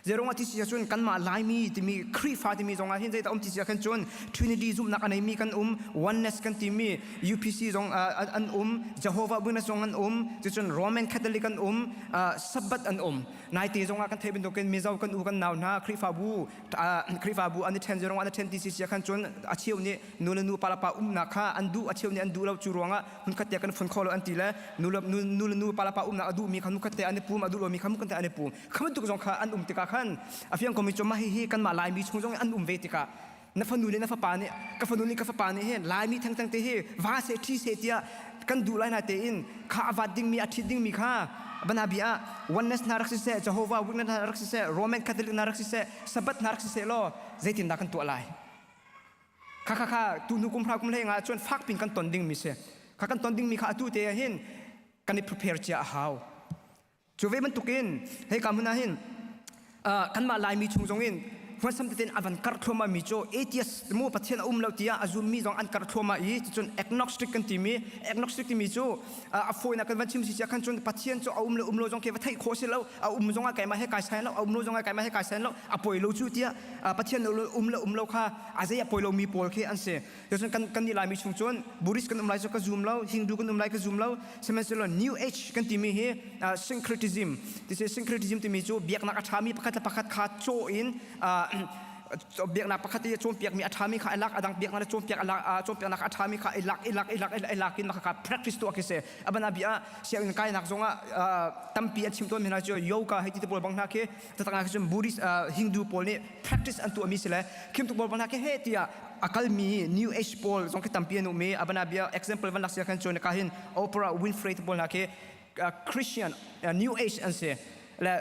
S4: เจรงว่าที่เสียชนกันมาลายมีที่มีครีฟ้าที่มีตรงนั้นเห็นใจแต่ที่เสียกันจนทรินิตี้ซุ่มนักอันไหนมีกันoneness กันที่มี UPC ตรงอันJehovah Witness ตรงอันจะจน Roman Catholic กันSabbath อันนายตีตรงกันเทเป็นตัวกันมีเจ้ากันกันนาวนาครีฟ้าบูอันนี้แทนเจรงว่าอันนี้แทนที่เสียกันจนอาชีพนี้นูปาลาปานักข้าอันดูอาชีพนี้อันดูเราจูรวงอ่ะมันขัดแย้งกันฝนคอเราอันตีแล้วนูปาลาปานักดูมีคำมุขัดแย้งอันนี้ปูมอันดูเรามีคำมุขัดแย้งอันนี้ปูคำตุกจงข้าอันติกาอาเฟียงก็มีจมมาฮีกันมาลายมีชงจงอันเวติกานับฟันดูเลยนับปานี่กับฟันดูนี่กับปานี่เห็นลายมีทั้งเตะวาเซทีเซตียกันดูลายนาเตอินข้าอวดดิ้งมีอาทิตย์ดิ้งมีข้าบรรดาบิอาวันเนสนารักษาเสจโฮวาวิกนารักษาเสโรแมนคาทอลิกนารักษาเสสับัตนารักษาเสโลเจตินดักันตัวลายข้าตูนุกุมพระกุมเลงอาชวนฟักปินกันตนดิ้งมีเสข้ากันตนดิ้งมีข้าตูเตยเห็นกันนี่ prepare เจ้าหาวจูเวมันตุกินให้กำมุนาเห็นกันมาลายมีชงจงอินวันสำคัญอันการทรมามีโจATSมูปัจเจกเลาที่อาจุมีจงอันการทรมาอีจนagnosticกันที่มีโจฟอยนักวันชิมสิจะกันจนปัจเจกโจเลาจงเก็บไว้ที่โคเซลแล้วจงไก่มาให้ไก่ใช้แล้วจงไก่มาให้ไก่ใช้แล้วปล่อยเลาจูที่ปัจเจกเลาค่ะอาจจะปล่อยเลามีปล่อยแค่อันเสียจนกันนี่ลายมีชงจนบุริสกันลายจงกันซูมแล้วฮินดูกันลายกันซูมแล้วสมัยเสร็จแล้ว New Age กันที่มีsyncretism ที่ syncretism ที่มีโจเบียกนักชามีประคัดขาดโจอินเบียกนักปกติโจมเบียกมีอัฐามีข้าไอลักอดังเบียกนักโจมเบียกนักอัฐามีข้าไอลักกินมาข้า practice ตัวกิเสอันนั้นเบียเสียงกายนักจงตั้มปีชิมตัวมีนาจโยกาให้ที่ตัวบางนักแต่ต่างกันจนบุริสฮินดูโพลนี่ practice อันตัวมีเสเลยคิมตัวบางนักเฮที่อาการมี New Age โพลจงคิดตั้มปีนุมีอันนั้นเบีย example วันนักเสียกันจนนักเห็น Oprah Winfrey ตัวบางนักChristian New Age อันเสียและ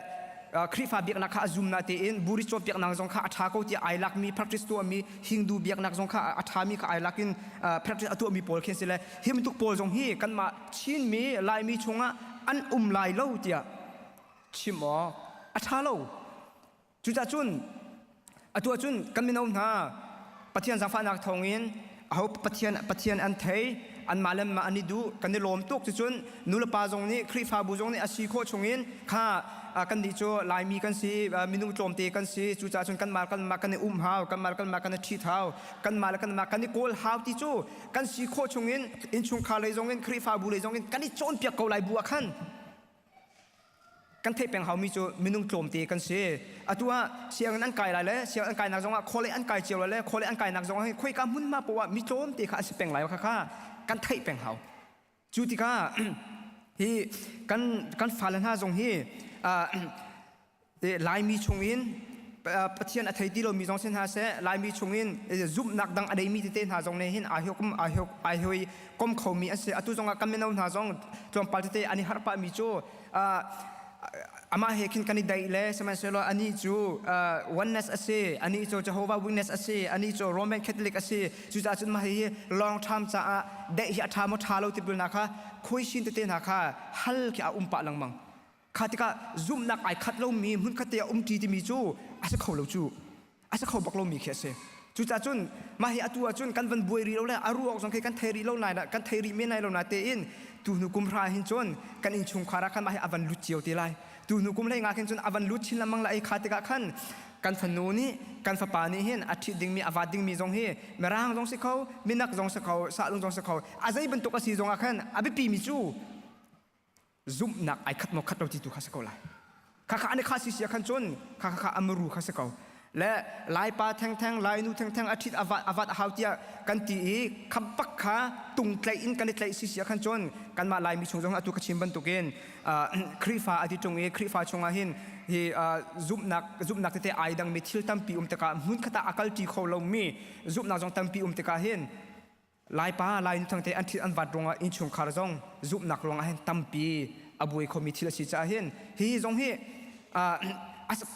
S4: คริฟ้าเบียกนักข้าจุมนาเตอินบุริโจเบียกนักจงข้าอัฐาเขาที่ไอลักมี practice ตัวมีฮินดูเบียกนักจงข้าอัฐามีข้าไอลักอินpractice ตัวมีโพลเคนสิเลยเฮมันทุกโพลจงฮีกันมาชินมีลายมีชงอันลายเล่าเดียชิมอัฐาเล่าจุดจุนตัวจุนกันมีน้องนาปฏิญาณสังฟานักทองอินเอาปฏิญาณอันเทย อันมาเล่มมาอันนี้ดูกันในลมตุกจุนนูละปาจงนี้ครีฟาบูจงนี้อาชีโคชงอินข้ากันดีโจลายมีกันสีมินุโจมตีกันสีจูจ่าจนกันมากันในหาวกันมากันในชีเท้ากันมากันในโกลหาวที่โจกันสีโคชงอินอินชุงคาเลยจงอินครีฟาบูเลยจงอินกันนี่โจนเปียกเกาลายบัวขันกันเทเป็นเขามีโจมินุโจมตีกันสีตัวเสียงอันไกลไรเลยเสียงอันไกลนักจงว่าโคเลอันไกลเจียวเลยโคเลอันไกลนักจงให้คุยกันมุ่นมาปว่ามีโจมตีข้าสิเป็นไรวะข้ากันเทเป็นเขาจูติก้าที่กันฟาลันฮาจงที่ลายมีชงอินปะเทียนอัฐิที่เรามีจงเส้นหาเสลายมีชงอินจุบนักดังอะไรมีที่เต้นหาจงในหินอาหิวก้มเขามีอันเสอตุจงกันไม่นำหาจงจงปาร์ตี้อันนี้ฮาร์ปามีโจอามาเฮคินกันได้เลยสมัยเสลอันนี้จูoneness อันเสอันนี้จู Jehovah Witness อันเสอันนี้จู Roman Catholic อันเสจูจ่าจุนมาเฮ long time จะได้ที่อาธรรมทาเราติดบุญนะคะคุยชินเต้นหาค่ะฮัลที่อาปะลังมังข้าที่ก็ซุ่มนักไอคัดเรามีมุ่งคัดเตียจีที่มีจูอาจจะเขาเราจูอาจจะเขาบอกเรามีแค่เสจูจ่าจุนมาเฮอตัวจุนกันวันบุยรีเราเลยอารูออกสงเคกันเทรีเราไหนนะกันเทรีไม่ไหนเราไหนเตอินตูนุกุมพราหินจนกันอินชุงคาราคันมาเฮอวันลุดเจียวตีไลตูนุกุมเลยงาเห็นจนอวันลุดชินละมังละไอข้าที่ก็ขันกันฝันโนนี่กันฝันปานี่เห็นอาทิตย์ดิ่งมีอวาดดิ่งมีจงเฮเมร่างจงสิเขามีนักจงสิเขาสาลุงจงสิเขาอาศัยบรรทุกอาศัยจงอาขันอาบิปีมิจูซุ่มนักไอคัดโนคัดเราที่ตัวข้าสกอลายข้าอันนี้ข้าสิเสียขันจนข้าอมรูข้าสกอลและลายปลาแทงลายนูแทงอาทิตย์อวาดหาวเตียกันตีคำปักขาตุงไกลอินกันไกลสิเสียขันจนกันมาลายมีชงจงอาตุกชิมบรรทุกเองครีฟ้าอาทิตย์จงครีฟ้าชงอาหินที่ซุ่มนักเตะไอดังมีทิลตั้มปีตะกาหุ่นขตาอากาศที่เขาเรามีซุ่มนักจงตั้มปีตะกาเห็นลายปลาลายนูทั้งเตะอันที่อันวัดรงอินชงคาร์จงซุ่มนักลงอาหินตั้มปีอาบุยเขามีทิลสิจ้าเห็นที่จงเฮ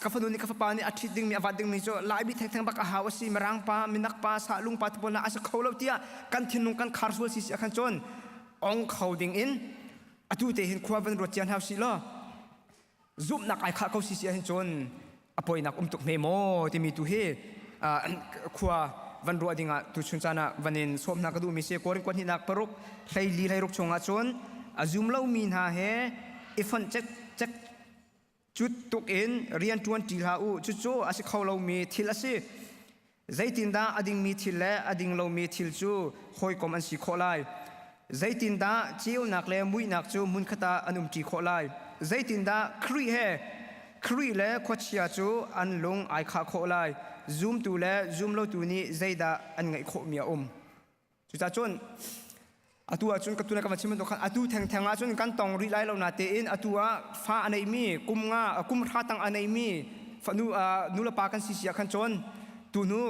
S4: กาฟนุนี่กาฟปานี่อาทิตย์ดิ่งมีอวาดดิ่งมีโจลายบิแทงบักอาหาวสิมรังปามินักปาสาลุงปาตบนะอาจจะเขาเล่าเตียกันทินุกันคาร์สวลสิขันจนองเขาดิ่งอินอดูเตเห็นขวาวันรถจันทร์สิล้อซุบนักไอข้าเขาสิเห็นจนอภัยนักตุกเมโมที่มีตุเฮขวาวันรถดิ่งอ่ะตุชุนจานะวันนี้สวมนักดูมีเสียกวนที่นักปรุกไทยลีไทยรุกชงอาจนซุมเล่ามีนาเฮอีฟันเจ็กจุดตุกอินเรียนจวนจีลาอูจุดโจอาศัยเขาเรามีทิลสิใจตินดาอดิ่งมีทิลและอดิ่งเรามีทิลจูหอยกอมอันสีโคไลใจตินดาเจียวนักและมุยนักจูมุนขตาอันจีโคไลใจตินดาครีและขวดเชียจูอันลงไอคาโคไลซูมตูและซูมเราตูนี้ใจดาอันไงโคมีอมจุดจ้าจนอตัวจนกับตัวนักบัญชีมันตกขันอตัวแทงจนกันตองรีไลเราหน้าเตอินอตัวฟ้าอันไหนมีกุมท้าตังอันไหนมีฝันนูละปากันสิเสียขันจนตัวนู้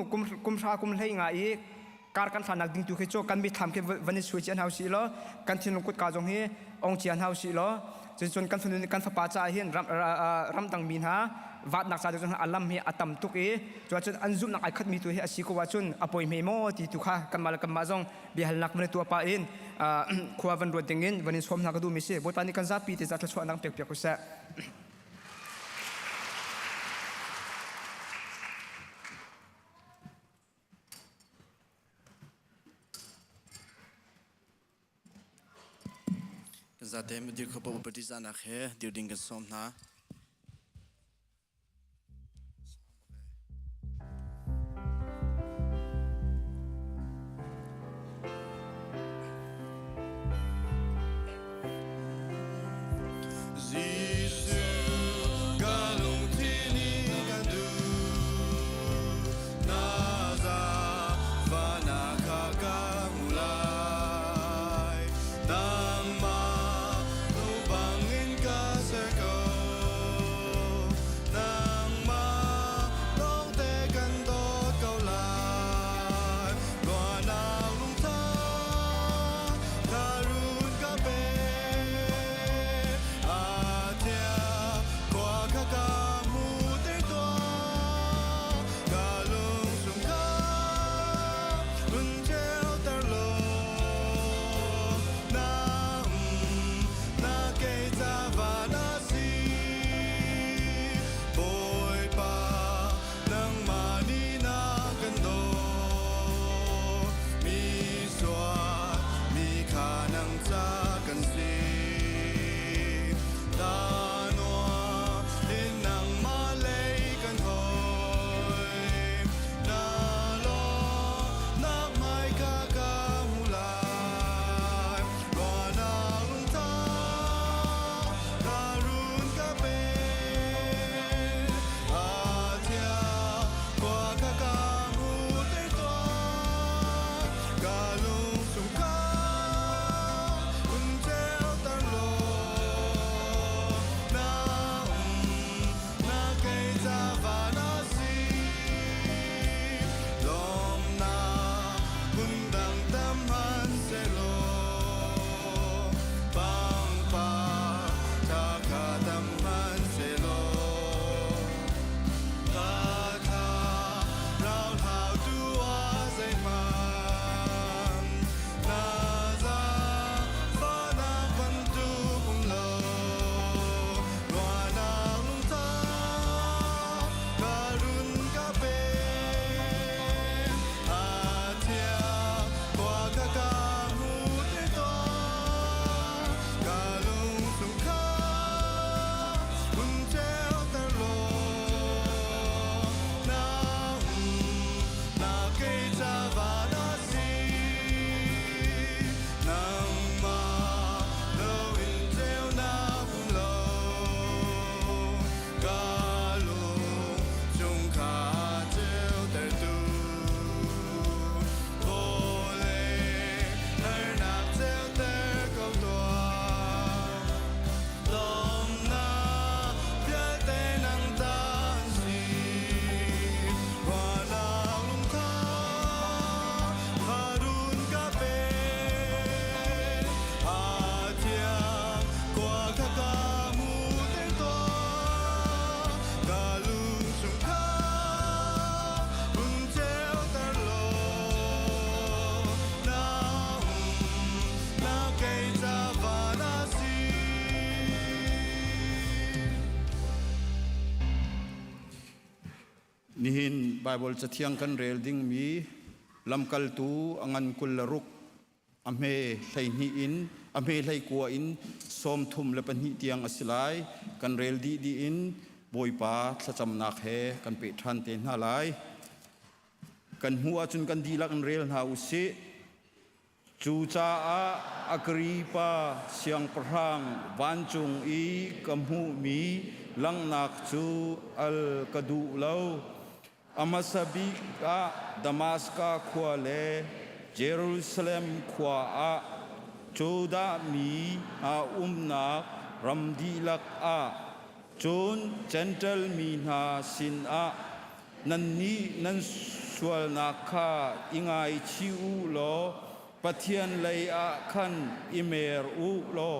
S4: กุมท้ากุมเลยง่ายการกันฝันนักดิ่งตัวเขจกันมีทำแค่วันนี้ช่วยเจียนเฮาสิล้อกันที่ลงกุดกาจงเฮองเจียนเฮาสิล้อจนกันฝันนู้กันฟ้าป่าใจเห็นรำตังบินฮะวัดนักษาจนอัลลัมเฮอัตมตุกจนอันซุมนักไอคัดมีตัวเฮอสิโกวาจนอภัยเมโมที่ตุข้ากันมาจงบิฮัลนักมันตัวป่าอินขวาวันรวดดิ่งอินวันนี้สวมนักดูมิเช่บทปานิกันซาปีที่จะช่วยนักเปียกกุศล
S5: จะเต็มดีขบวนปฏิจจานักเฮเดี๋ยวดิ่งกันสมนะ
S6: nihin Bible cha thiang kan rel ding mi lamkal tu angan kul laruk amhe thai ni in amhe thai kwa in som thum le pan hi tiang asilai kan rel di in boipa thacham nak he kan pe than te na lai kan huwa chun kan di lak an rel na usi chu cha a agripa siang prang van chung i kam hu mi lang nak chu al kadu lo amasabi a damaska khwa le jerusalem khwa a choda mi a nak ramdi lak a chun gentle mi na sin a nan ni nan swal na kha ingai chi u lo pathian lei a khan imer u lo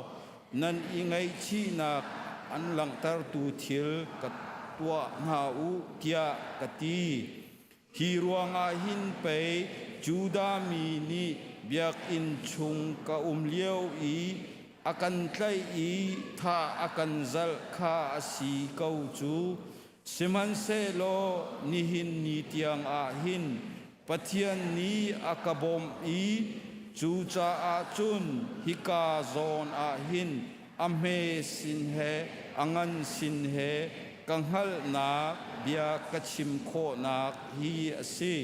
S6: nan ingai chi na an lang tar tu thil kat tua na u tia kati hi ruanga hin pe juda mi ni biak in chung ka lieu i akan tlai i tha akan zal kha asi kau chu siman se lo ni hin ni tiang a hin pathian ni akabom i chu cha a chun hika zon a hin amhe sin he angan sin he kanghal na bia kachim kho na hi asi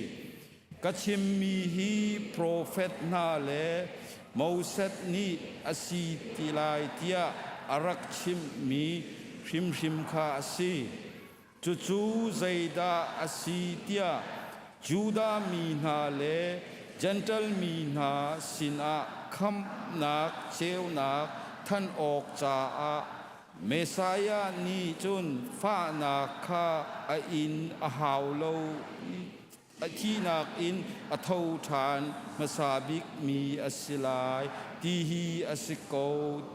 S6: kachim mi hi prophet na le mauset ni asi tilai tia arak chim mi shim kha asi chu zaida asi tia juda mi na le gentle mi na sin a kham nak cheu nak than ok cha a mesaya ni chun fa na kha a in a haw lo a thi nak in a thau than masabik mi asilai ti hi asiko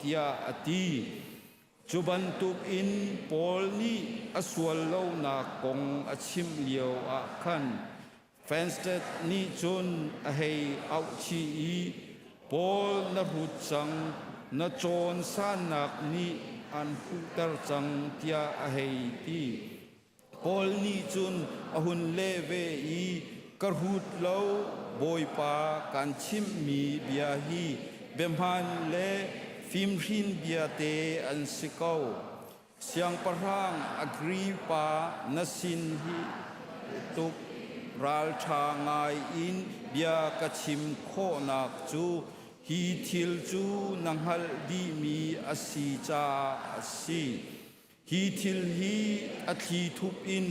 S6: tia ati chuban tuk in pol ni aswal lo na kong achim liao a khan Fensted ni chun a hei au chi i pol na hut chang na chon san nak ni an putar chang tia a hei ti pol ni chun a hun le ve i kar hut lo boi pa kan chim mi bia hi bemhan le phim rin bia te an sikau siang parang agri pa na sin hi tuk ral tha ngai in bia kachim kho nak chu hi thil chu nanghal di mi asi cha asi hi thil hi athi thup in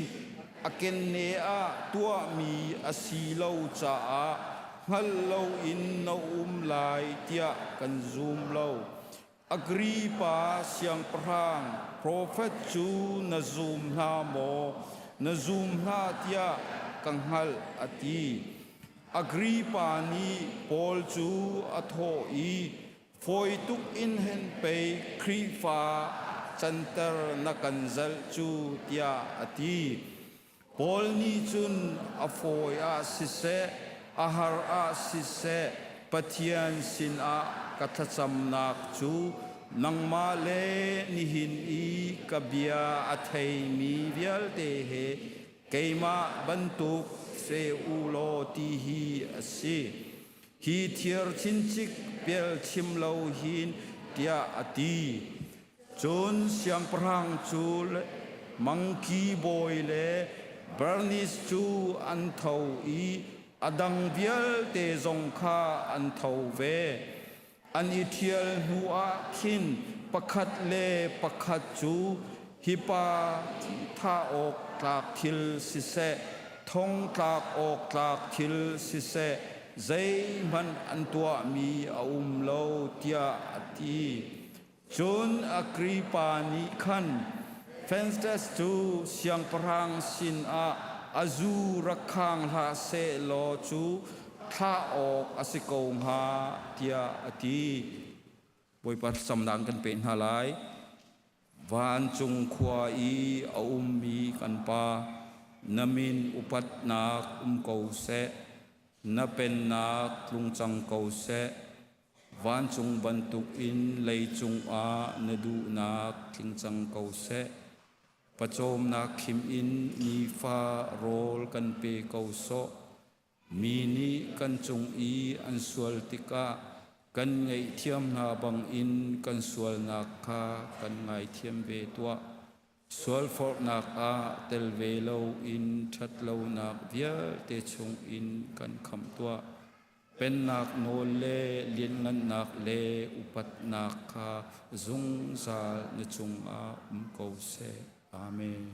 S6: aken ne a tua mi asi lo cha a hal lo in no lai tia kan zoom lo agri pa siang prang prophet chu na zoom na mo na zoom na tia kanghal ati agripa ni pol chu atho i foi tuk in hen pe krifa chantar na kanzal chu tia ati pol ni chun a foi a sise ahar a sise pathian sin a kathacham nak chu nangma le nihin i kabia athei mi vial te he keima bantuk se ulo ti hi asi hi thier chinchik pel chim lo hin tia ati chun siang prang chu monkey boy le bernice chu an thau i adang vial te zong kha an thau ve an i thiel nuwa khin pakhat le pakhat chu hipa tha ok tlak thil sise thong tlak ok tlak thil sise zai man an tua mi a lo tia ati chun akripa ni khan fences tu siang parang sin a azu rakhang ha se lo chu tha ok asikong ha tia ati boi par samdang kan pen halai van chung khwa i a mi kan pa namin upat nak kau se na pen nak lung chang kau se van chung bantuk in lei chung a na du nak thing chang kau se ปะโจมนาคิมอินนีฟ้าโรลกันเปเกาโซมีนี้กันจงอีอันสวลติกากันไงเทียมนาบังอินกันสวลนาคากันไงเทียมเวตัวสวลฟอร์นักอาเตลเวโลอินชัดโลนักเวียเตชงอินกันคำตัวเป็นนักโนเลเลียนงันนักเลอุปัตนักคาซุงซาลนจงอาโกเซอาเมน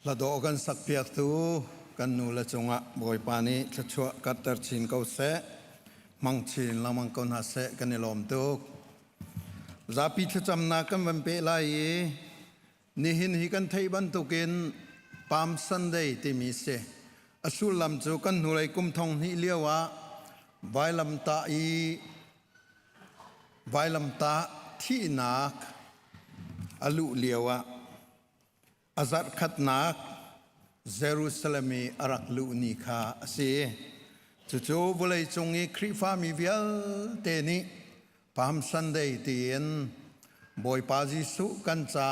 S7: ละดอกันสักเปียกตูกันนูละจงะบอยปานีจะชัวกัตเตอร์ชินเขาเสมังชินละมังคนหาเสกันในลมตุกจะพิจจำนากันวันเปลายนี่หินหิกันไทยบันตุกินปามสันเดย์ที่มีเสอสุลำจูกันนูเลยกุมทองนี่เลี้ยวะไวลำตาไวลำตาที่นักอลุเลียวะอาซัดขัดนักเยรูซาเล็มอารักลุนิคาเสียจู่ๆบุเลยจงอีคริฟามีเวลเตนิพามสันเดย์เตียนบอยปาจิสุกันจ้า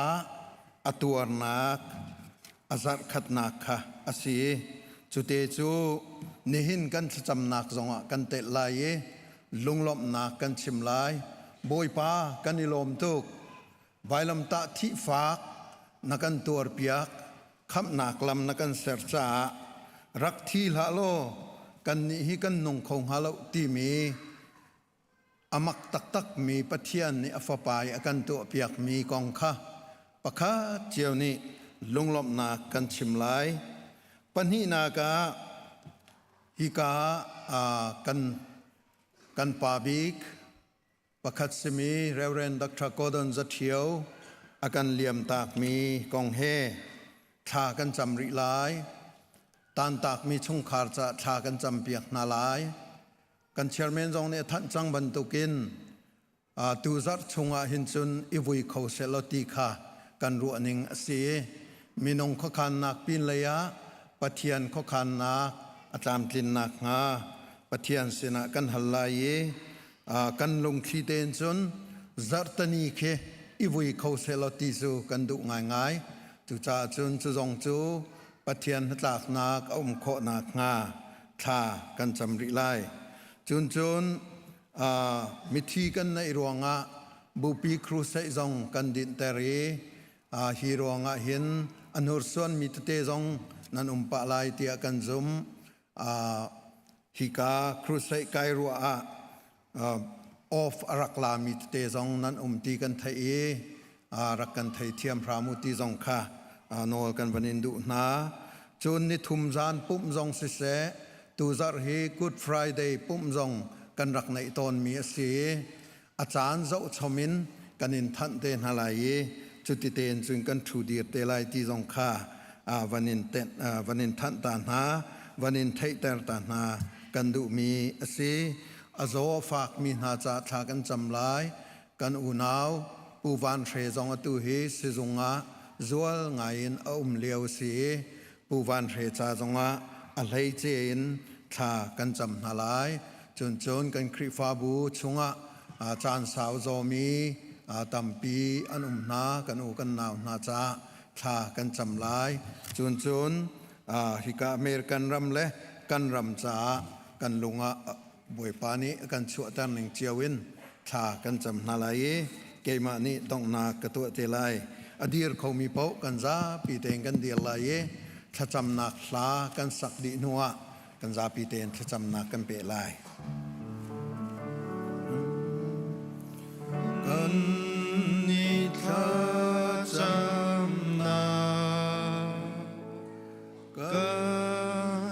S7: อตัวนักอาซัดขัดนักค่ะเสียจุดเตจูนิหินกันจำนักจงะกันเตะลายลุงลบนักกันชิมลายบอยปากันนิลมตุกไวลำตาที่ฝากนักันตัวเปียกคำนักลำนักันเสรจารักที่ฮาโลกันนิฮิกันนงคงฮาโลที่มีอามักตักมีปะเทียนนี่อฟปายกันตัวเปียกมีกองข้าปะข้าเจียวนี่ลุงลบนักกันชิมลายปัญหานากาฮิกากันปาบิกประคัตสมีเรเวนดักทรากอดอนจัดเทียวอากันเลี่ยมตากมีกองเฮชากันจำริลายตานตากมีชงขาดจะชากันจำเปียกนาลายกันเชอร์เมนจงเนี่ยท่านจังบรรทุกินตูจัดชงอาหินจุนอีวุยเขาเซลติคากันรัวนิงเสียมีนงข้อขันนักปินเลยะปะเทียนข้อขันนักอาจารย์ตินนักงาปะเทียนเสนากันฮัลไลกันลงขีเตนจนจัดตนีเคอีวุยเขาเซลติจูกันดุง่ายๆจุจ่าจนจุจงจูปะเทียนจากนักอมโคนักงาชากันจำริไลจุนมิธีกันในรวงะบุปีครูเซจงกันดินเตรีฮีรวงะเห็นอันหุส่วนมิตเตจงนันปะลายเตียกันจุมฮิกาครูเซไกรัวออฟรักลามิตเตจงนันตีกันไทยรักกันไทยเทียมพระมุติจงค่ะโนกันวันนินดุนาจนนิทุมจานปุ่มจงสิเสตูจัดให้กูดฟรายเดย์ปุ่มจงกันรักในตอนมีเสียอาจารย์เจ้าชมินกันอินทันเตนฮาลายจุดที่เตนจึงกันถูดีเตลายที่จงค่ะวันนินทันตานาวันนินไทยเตอร์ตานากันดุมีเสียอาโซฝากมีนาจาทากันจำลายกันอุณาวปูวันเชจงตุเฮสิจงะจวลไงอินเลียวสีปูวันเชจาจงะอะไรเจนทากันจำนาลายจนกันคริฟาบูชงะอาจารย์สาวโจมีตัมปีอันนากันอูกันนาวนาจาทากันจำลายจนฮิกาเมรกันรำเละกันรำจากันลุงะบวยปานี้กันชั่วตันหนึ่งเจียวินชากันจำนาลายเกมานี้ต้องนากระตัวเตลัยอดีตเขามีเป้ากันซาปีเตงกันเดียลายถ้าจำนักลากันสักดีนัวกันซาปีเตนถ้าจำนักกันเปลายกันนิทาจำนักกั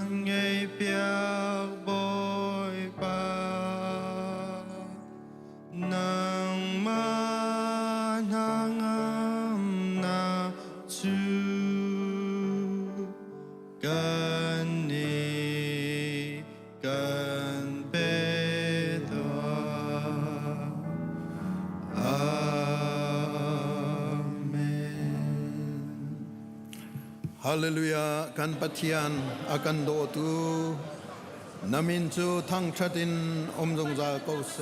S7: นไงเปียกบอยปานางมานางนาจูกันนี้กันเป็นตัวอาเมนฮาเลลูยากันปะเทียนอากันโดตูนามินจูทั้งชัดินจงจาเกาเส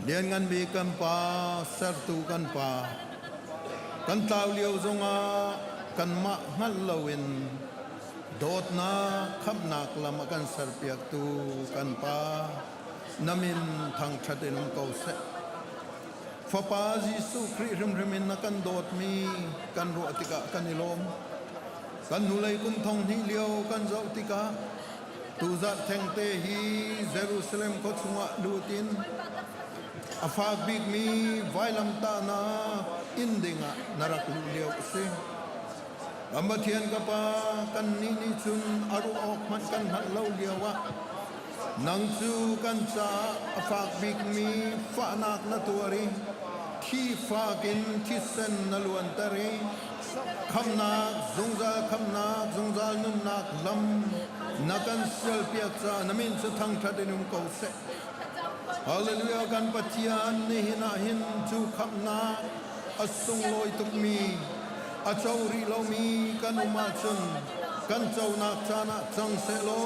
S7: เลียนกันบีกันปาเสรตูกันปากันตาวเลียวจงอากันมะฮัลโลวินโดดนาขับนักลำกันเสรเปียกตูกันปานามินทั้งชัดินเกาเสฟปาจิสุคริริมินนักันโดดมีกันรัวติกะกันนิลมกันนุเลยกุมทองนิเลียวกันเจ้าติกะตูจัดแทงเตฮีเยรูซาเล็มก็ชงะดูติน afak big mi vailam ta na indinga narak liu se amathian ka pa kan ni chun aru ok man kan hat lo liawa nang chu kan cha afak big mi fa nak na tuari thi fa kin thi sen na luan tari kham nak zungza nun nak lam nakan sel piak cha namin sa thang thadinum ko se hallelujah kan patian ni hina hin chu kham na asung loi tuk mi a chau ri lo mi kan uma chun kan chau nak chana chang se lo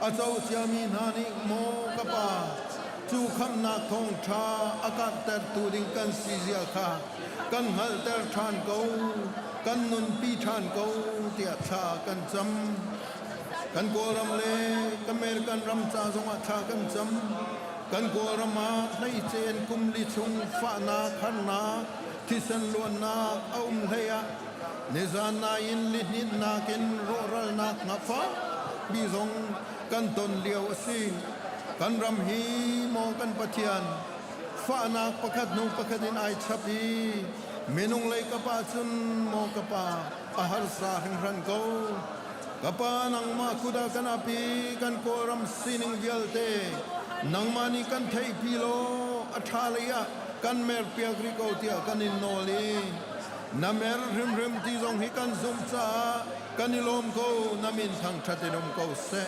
S7: a chau chia mi na ni mo ka pa chu kham na thong tha akat ter tu ding kan si zia kha kan hal ter than ko kan nun pi than ko tia tha kan cham kan ko ram le kan mer kan ram cha zong a tha kan cham kan ko rama nei chen kum li chung fa na khan na thi san luan na aum leya ne zan na in li nin na ken ro ral na nga fa bi zong kan ton liao si kan ram hi mo kan pathian fa na pakhat nu pakhatin ai chapi menung lei ka pa chun mo ka pa ahar sa hang ran ko kapa nang ma kuda kan api kan ko ram sining vialte nang mani kan thei pilo athalaya kan mer piagri ko tia kan in noli na mer rim ti zong hi kan zum cha kan ilom ko namin thang thatinum ko se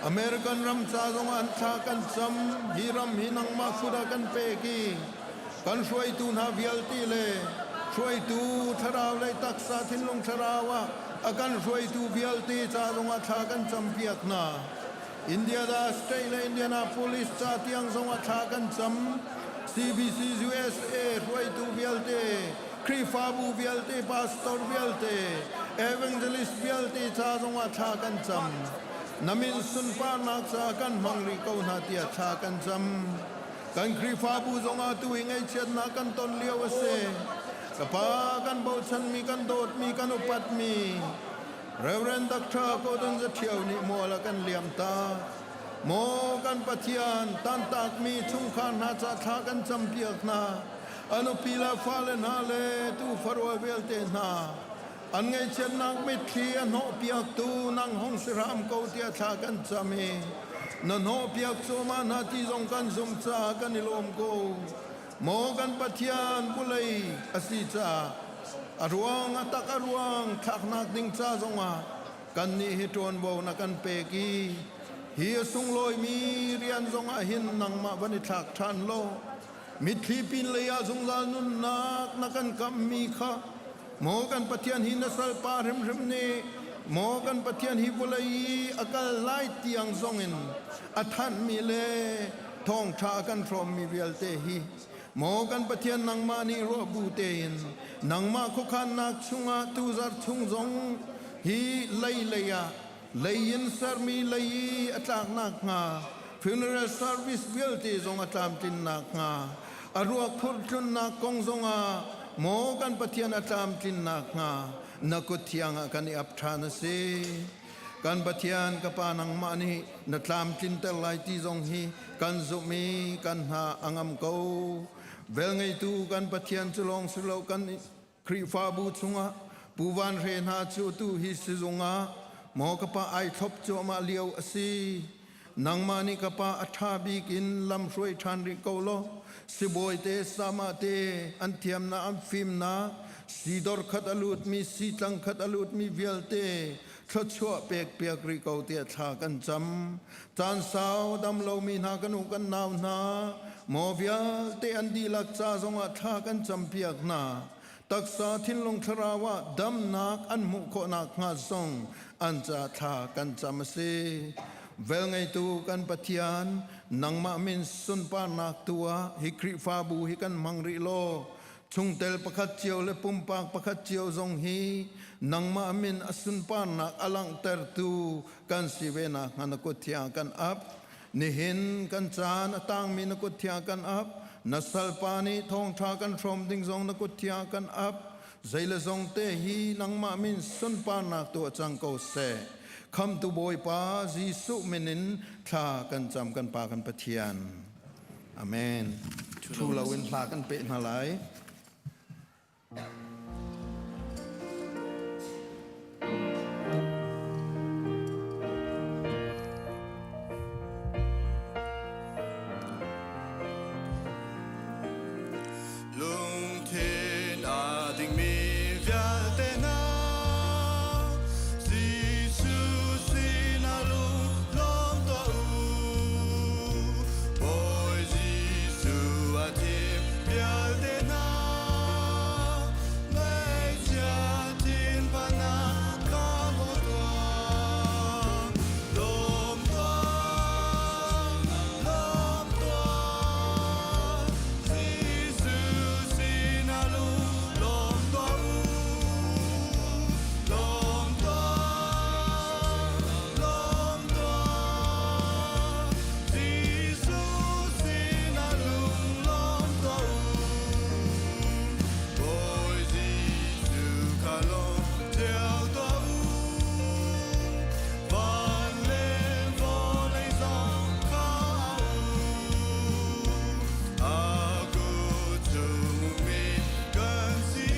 S7: American ram cha zong an tha kan cham hi ram hi nang ma kuda kan pe ki kan shoi tu na vialti le shoi tu tharaw le taksa thin long tharawa akan shoi tu vialti cha zong a tha kan cham piak na India da Australia Indianapolis cha tiang zong a tha kan cham CBC USA shoi tu vialti Krifabu vialti pastor vialti evangelist vialti cha zong a tha kan cham namin sun pa nak sa kan mangri ko na tia tha kan cham kan Krifabu zong a tu ingai chet na kan ton liaw se kapa kan bo chan mi kan dot mi kan upat mi Reverend Dr. Gordon Zathiau ni mo la kan liam ta mo kan pathian tan tak mi chung khan na cha tha kan cham piak na anu pila fale na le tu farwa velte na an ngai chen nak mi thi an ho piak tu nang hong siram ko tia tha kan chami na no piak so ma na ti zong kan zum cha kan ilom ko mo kan pathian bulai asi cha arwang atak arwang thak nak ding cha zonga kan ni hi ton bo na kan pe ki hi sung loi mi rian zonga hin nang ma bani thak than lo mi thi pin le ya zong zal nun nak na kan kam mi kha mo kan pathian hi na sal pa rim ni mo kan pathian hi bulai akal lai tiang zongin athan mi le thong tha kan from mi vial te hi mo kan pathian nang ma ni ro bu te in nang ma khu khan nak chunga tu zar chung zong hi lei leya lein sar mi lei atlak nak nga funeral service vial te zong atlam tin nak nga aruak phur chun nak kong zonga mo kan pathian atlam tin nak nga nakuthianga kan ap thana se kan pathian ka panang mani na tlam tin tel lai ti zong hi kan zumi kan ha angam ko vel ngai tu kan pathian chulong sulo kan khri fa bu chunga puwan re na chu tu hi sizunga mo ka pa ai thop chu ma liau asi nang mani ka pa atha bi kin lam roi than ri ko lo siboi te sama te anthiam na am phim na sidor khat alut mi sitang khat alut mi vialte thachwa pek pek ri ko te tha kan cham chan sao dam lo mi na kanu kan naw na mo vialte andi lak cha zonga tha kan cham piak na taksa thin long tharawa dam nak an mu ko nak nga zong an cha tha kan cham se vel ngai tu kan pathian nang ma min sun pa nak tua hikri fa bu hi kan mangri lo chung tel pakhat chiao le pum pak pakhat chiao zong hi nang ma min asun pa nak alang ter tu kan si ve na ngana ko thia kan ap ni hin kan chan atang min ko thia kan ap nasal pani thong tha kan from ding zong na ko thia kan ap zaila zong te hi nang ma min sun pa nak tu chang ko se kham tu boy pa jisu menin tha kan cham kan pa kan pathian อาเมนทูลาวินพลากันเป็นมาไหล
S5: lung thiên a ding mi via te na Giêsu xin a lung lom to u ôi Giêsu a thiên via te na mai cha thiên pa na ca mo toan lom toan Giêsu xin a lung lom toan lom toan Giêsu xin a lung lom toan ôi Giêsu ca lom theo toan van lên vô lấy dòng khao aku cuma mikir si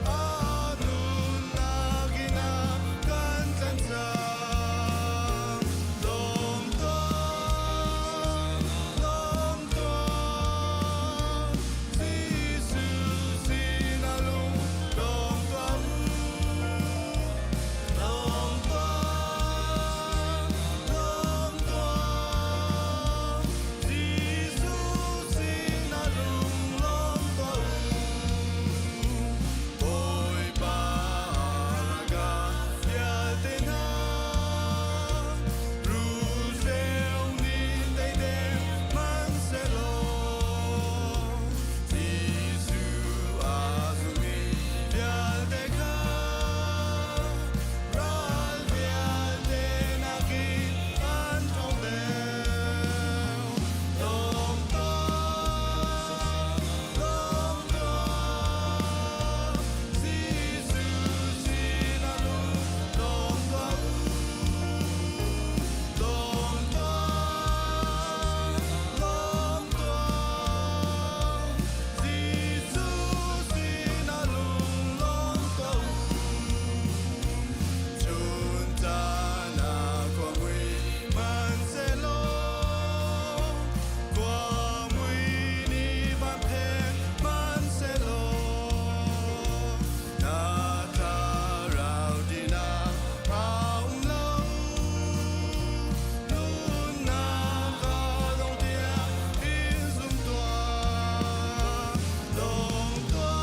S5: anun lagi nak kan cancang lom tuan Giêsu xin alung lom tuan Giêsu xin alung lom tuan ôi ba ga via te na ru reo nin dei de man se lo Giêsu azumi via te ka ral via te na ki an trong deo lom toan Giêsu xin alung lom toan Giêsu xin alung lom toan chun ta na qua mui man se lo qua mui ni ban pe man se lo na ta rao di na rao lo luôn na ca dong tia in zum toa lom toan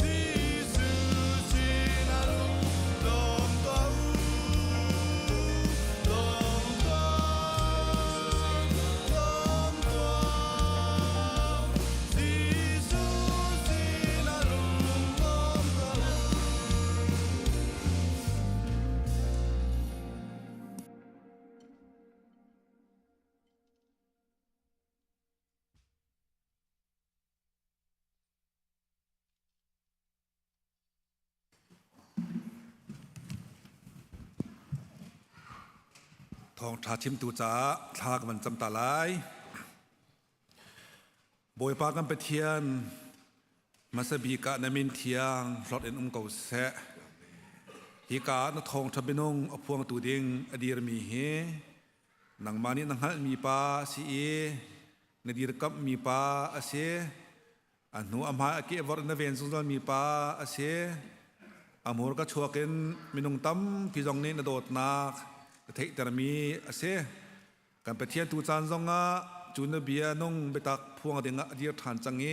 S5: Giêsu xin alung lom toan Giêsu xin alung lom toan
S8: ทองทาชิมตูจ้าทากันมันจำตาลายโบยปากันไปเทียนมาสบีกะนามินเทียงรถเอ็นเก่าแสะฮีกาณทองทบินงอพวงตูดิงอดีรมีเฮนังมานินังฮัลมีปาซีเอนดีรกับมีปาอาเซอันนูอามาเกวอร์นเวนซุนมีปาอาเซอามอร์ก็ชัวกันมินงตั้มพิจงนี้นโดดนักเทคแต่มีอาเซกันไปเทียนตูจานซงะจูนเบียนงเบตักพวงเดงะดีรฐานจังเง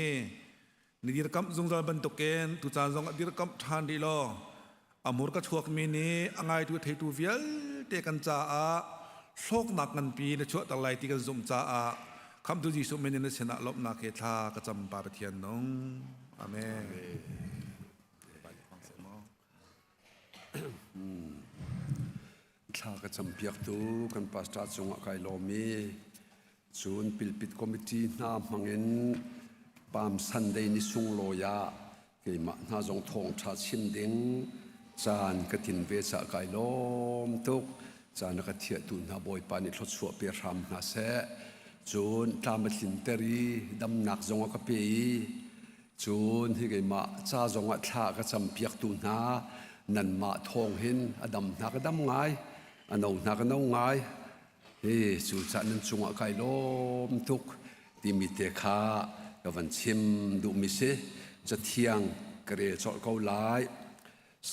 S8: นดีรกับซุงจานบันตุเกนตูจานซงะดีรกับฐานดีโลอามอร์ก็ชัวกันมีนี้อ่างไอตูเทตูเวียลเตกันจ้าโชคหนักกันปีในช่วงตะไลที่กันซุ่มจ้าคำตุจิสุเมนินเสนาลบนาเคทากระจำปาไปเทียนนงอาเมน
S9: ทากระจำเปียกตูกันปัสตาจงไกลโลมีศูนย์ปิลปิดคอมมิตี้น้ำมังเงินปามซันเดย์นิสุงโลยาเกี่ยมาหน้าจงทองชาชิมดิง จานกฐินเวชกายลมตุกจานกเทียตุนหาบอยปานิทศสวเปียรำนาเสจูนตามสินเตรีดำหนักจงกะปีจูนที่ไกมาจ้าจงทากระจำเปียกตุนหานันมาทองหินอดำนักดำไงอันเอานักน้องไงจูจานันจงกายลมตุกที่มีเตคากวันชิมดูมิเสจะเที่ยงกระเรจอดเกาไล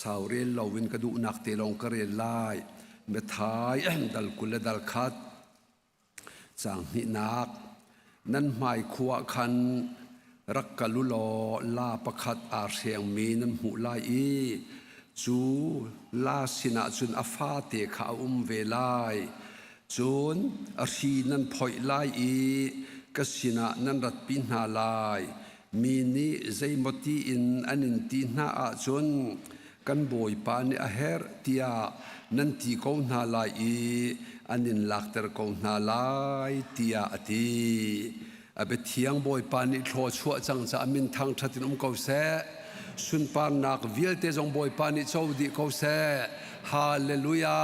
S9: สาวเรียนเราวินกระดูนักเตลงกระเรไลเมทายดัลกุลดัลคัดจางหินักนั้นหมายขวคันรักกะลุลอลาประคัดอาเสียงมีนั้นหูลายจูลาสินะจุนอาฟาเตขาเวลายจูนอาชีนั้นพอยลายกสินะนั้นรัดปินหาลายมีนี้ใจมตีอินอันินตีนาอาจนกันบอยปานอาเฮรตียนันตีเขานาลายอันินลักเตอร์เขานาลายตียอตีอเบทียงบอยปานิโทชัวจังจะมินทางทัดินเขาเสสุนปานนักวิลเตจงบอยปานิโชดีเขาเสฮาเลลูยา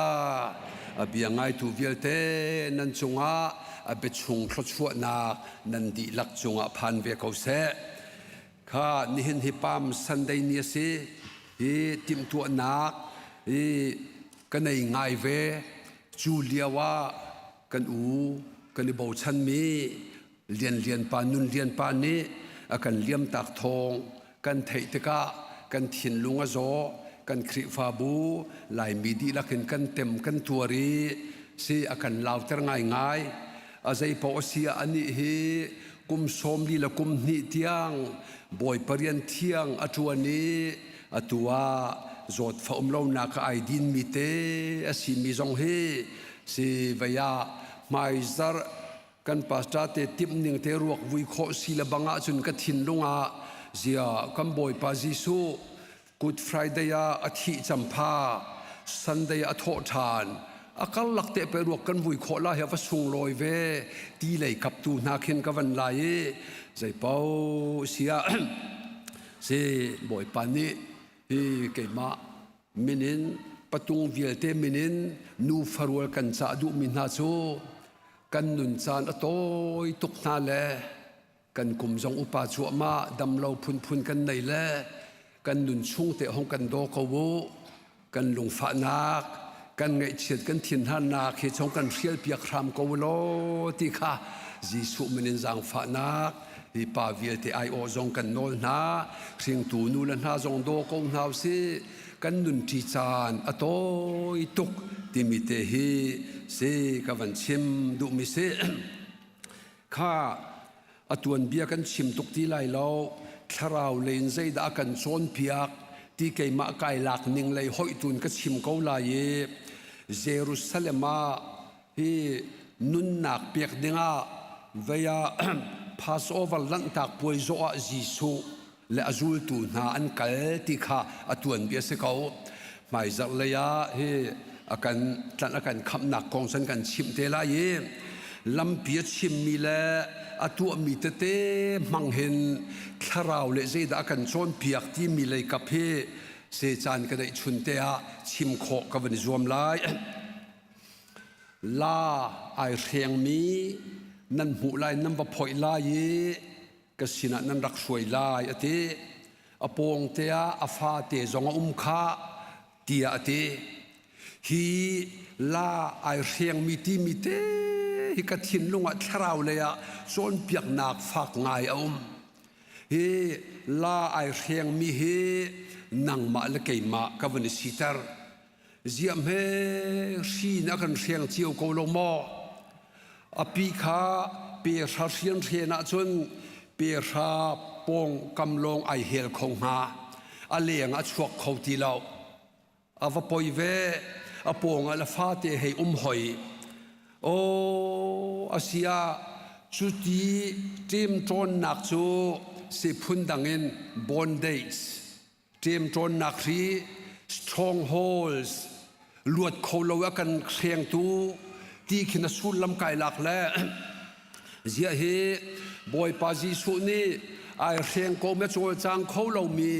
S9: อเบียงไงตูวิลเตนันจงอาอเบชุงทชัวนักนันดีลักจงอาพันเวเขาเสข้านิหินฮิปามสันเดเนียซีติมตัวนักกันในไงเวจูเลียวว่ากันกันในบ่าวชันมีเรียนปานุนเรียนปานนี้กันเลี้ยมตากทองกันเทตกะกันถิ่นลุงอโซกันคริฟาบูลายมีดีลักกันเต็มกันตัวรีสิกันลาวเตอร์ง่ายอาศัยพอเสียอันนี้กุมสมดีละกุมนิเทียงบ่อยปริยันเที่ยงอตัวนี้อตัวจดฟ้าเราหนักไอดินมีเตอสิมีจงเฮสิวายาไม่ซาร์กันปัสตาเตติมหนึ่งเตรวกวิเคราะห์ศิลบังอาจนกระถินลงอาเสียกันบ่อยปาจิสุกุดฟรายเดียอาทิตย์จำพาสันเดียอโทษานอาการหลักเตะไปรวกกันวิเคราะห์ละเหวสุงลอยเวตีเลยกับตูนักเห็นกันวันไหลใจเป้าเสียเสียบ่อยปานี้เกี่ยมามินินประตูวิลเตมินินนูฟารวลกันจะดูมินาโซกันนุนจานอโต้ตุกนาเลกันกุมจงอุปาจัวมาดำเราพุนกันในเลกันนุนช่วงเตะห้องกันโดกวูกันลงฝานักกันไงเฉียดกันถิ่นหันนักเหตุช่องกันเชียลเปียกครามกวโลติค่ะจีสุมินินจางฝานักที่ป่าวิลเตไอโอจงกันโนลนาเสียงตูนูลันหาจงโดกงนาวซีกันนุนทีจานอโต้ตุกที่มีเตฮีเสกวันชิมดูมิเสข้าอตวนเบียกันชิมตุกที่ไลเราคราวเลนใจดากันโซนเปียกที่เกยมาไกหลักนิ่งเลยหอยตุนก็ชิมเขาลายเยรูซาเล็มที่นุนนักเปียกดิงาเวียพาสโอเวอร์ลันตักป่วยโซอาจิสุและอจูลตุนหาอันกัลติข้าอตวนเบียสเขาไม่จักเลยอากันท่านอากันคำหนักของฉันกันชิมเทลายลำเปียชิมมีและตัวมีเตมังเห็นคราวเลเจดอากันโซนเปียกที่มีเลยกับเพ่เสจานก็ได้ชุนเตะชิมโคกับวันจวมลายลาไอเรียงมีนั่นหูลายนั่นบะพอยลายกสินะนั่นรักสวยลายอติอปงเตะอฟาเตจงขาเตียอติฮีลาไอเรียงมีที่มีเตฮิกทินลุงอัตราวเลยอะโซนเปียกนักฝากไงฮีลาไอเรียงมีฮีนังมาละเกยมากับวันสิตร์เจียมเฮชีนักเรียงเที่ยวโกลงมออภิคาเปียชาเรียนเรียนจนเปียชาปงกำลงไอเฮลคงหาอเลียงอัชวกเขาที่เราอวปอยเวอปงอัลฟาเตให้หอยโออาเซียจุดที่ทีมโจนนักจูสิพุนดังเงินบอนเดสทีมโจนนักรีสตรองโฮลส์ลวดเขาเรากันเชียงตูที่ขินสุลลำไก่หลักและเสียเหบอยปาจิสุนี่ไอเชียงโกเมจโจจางเขาเรามี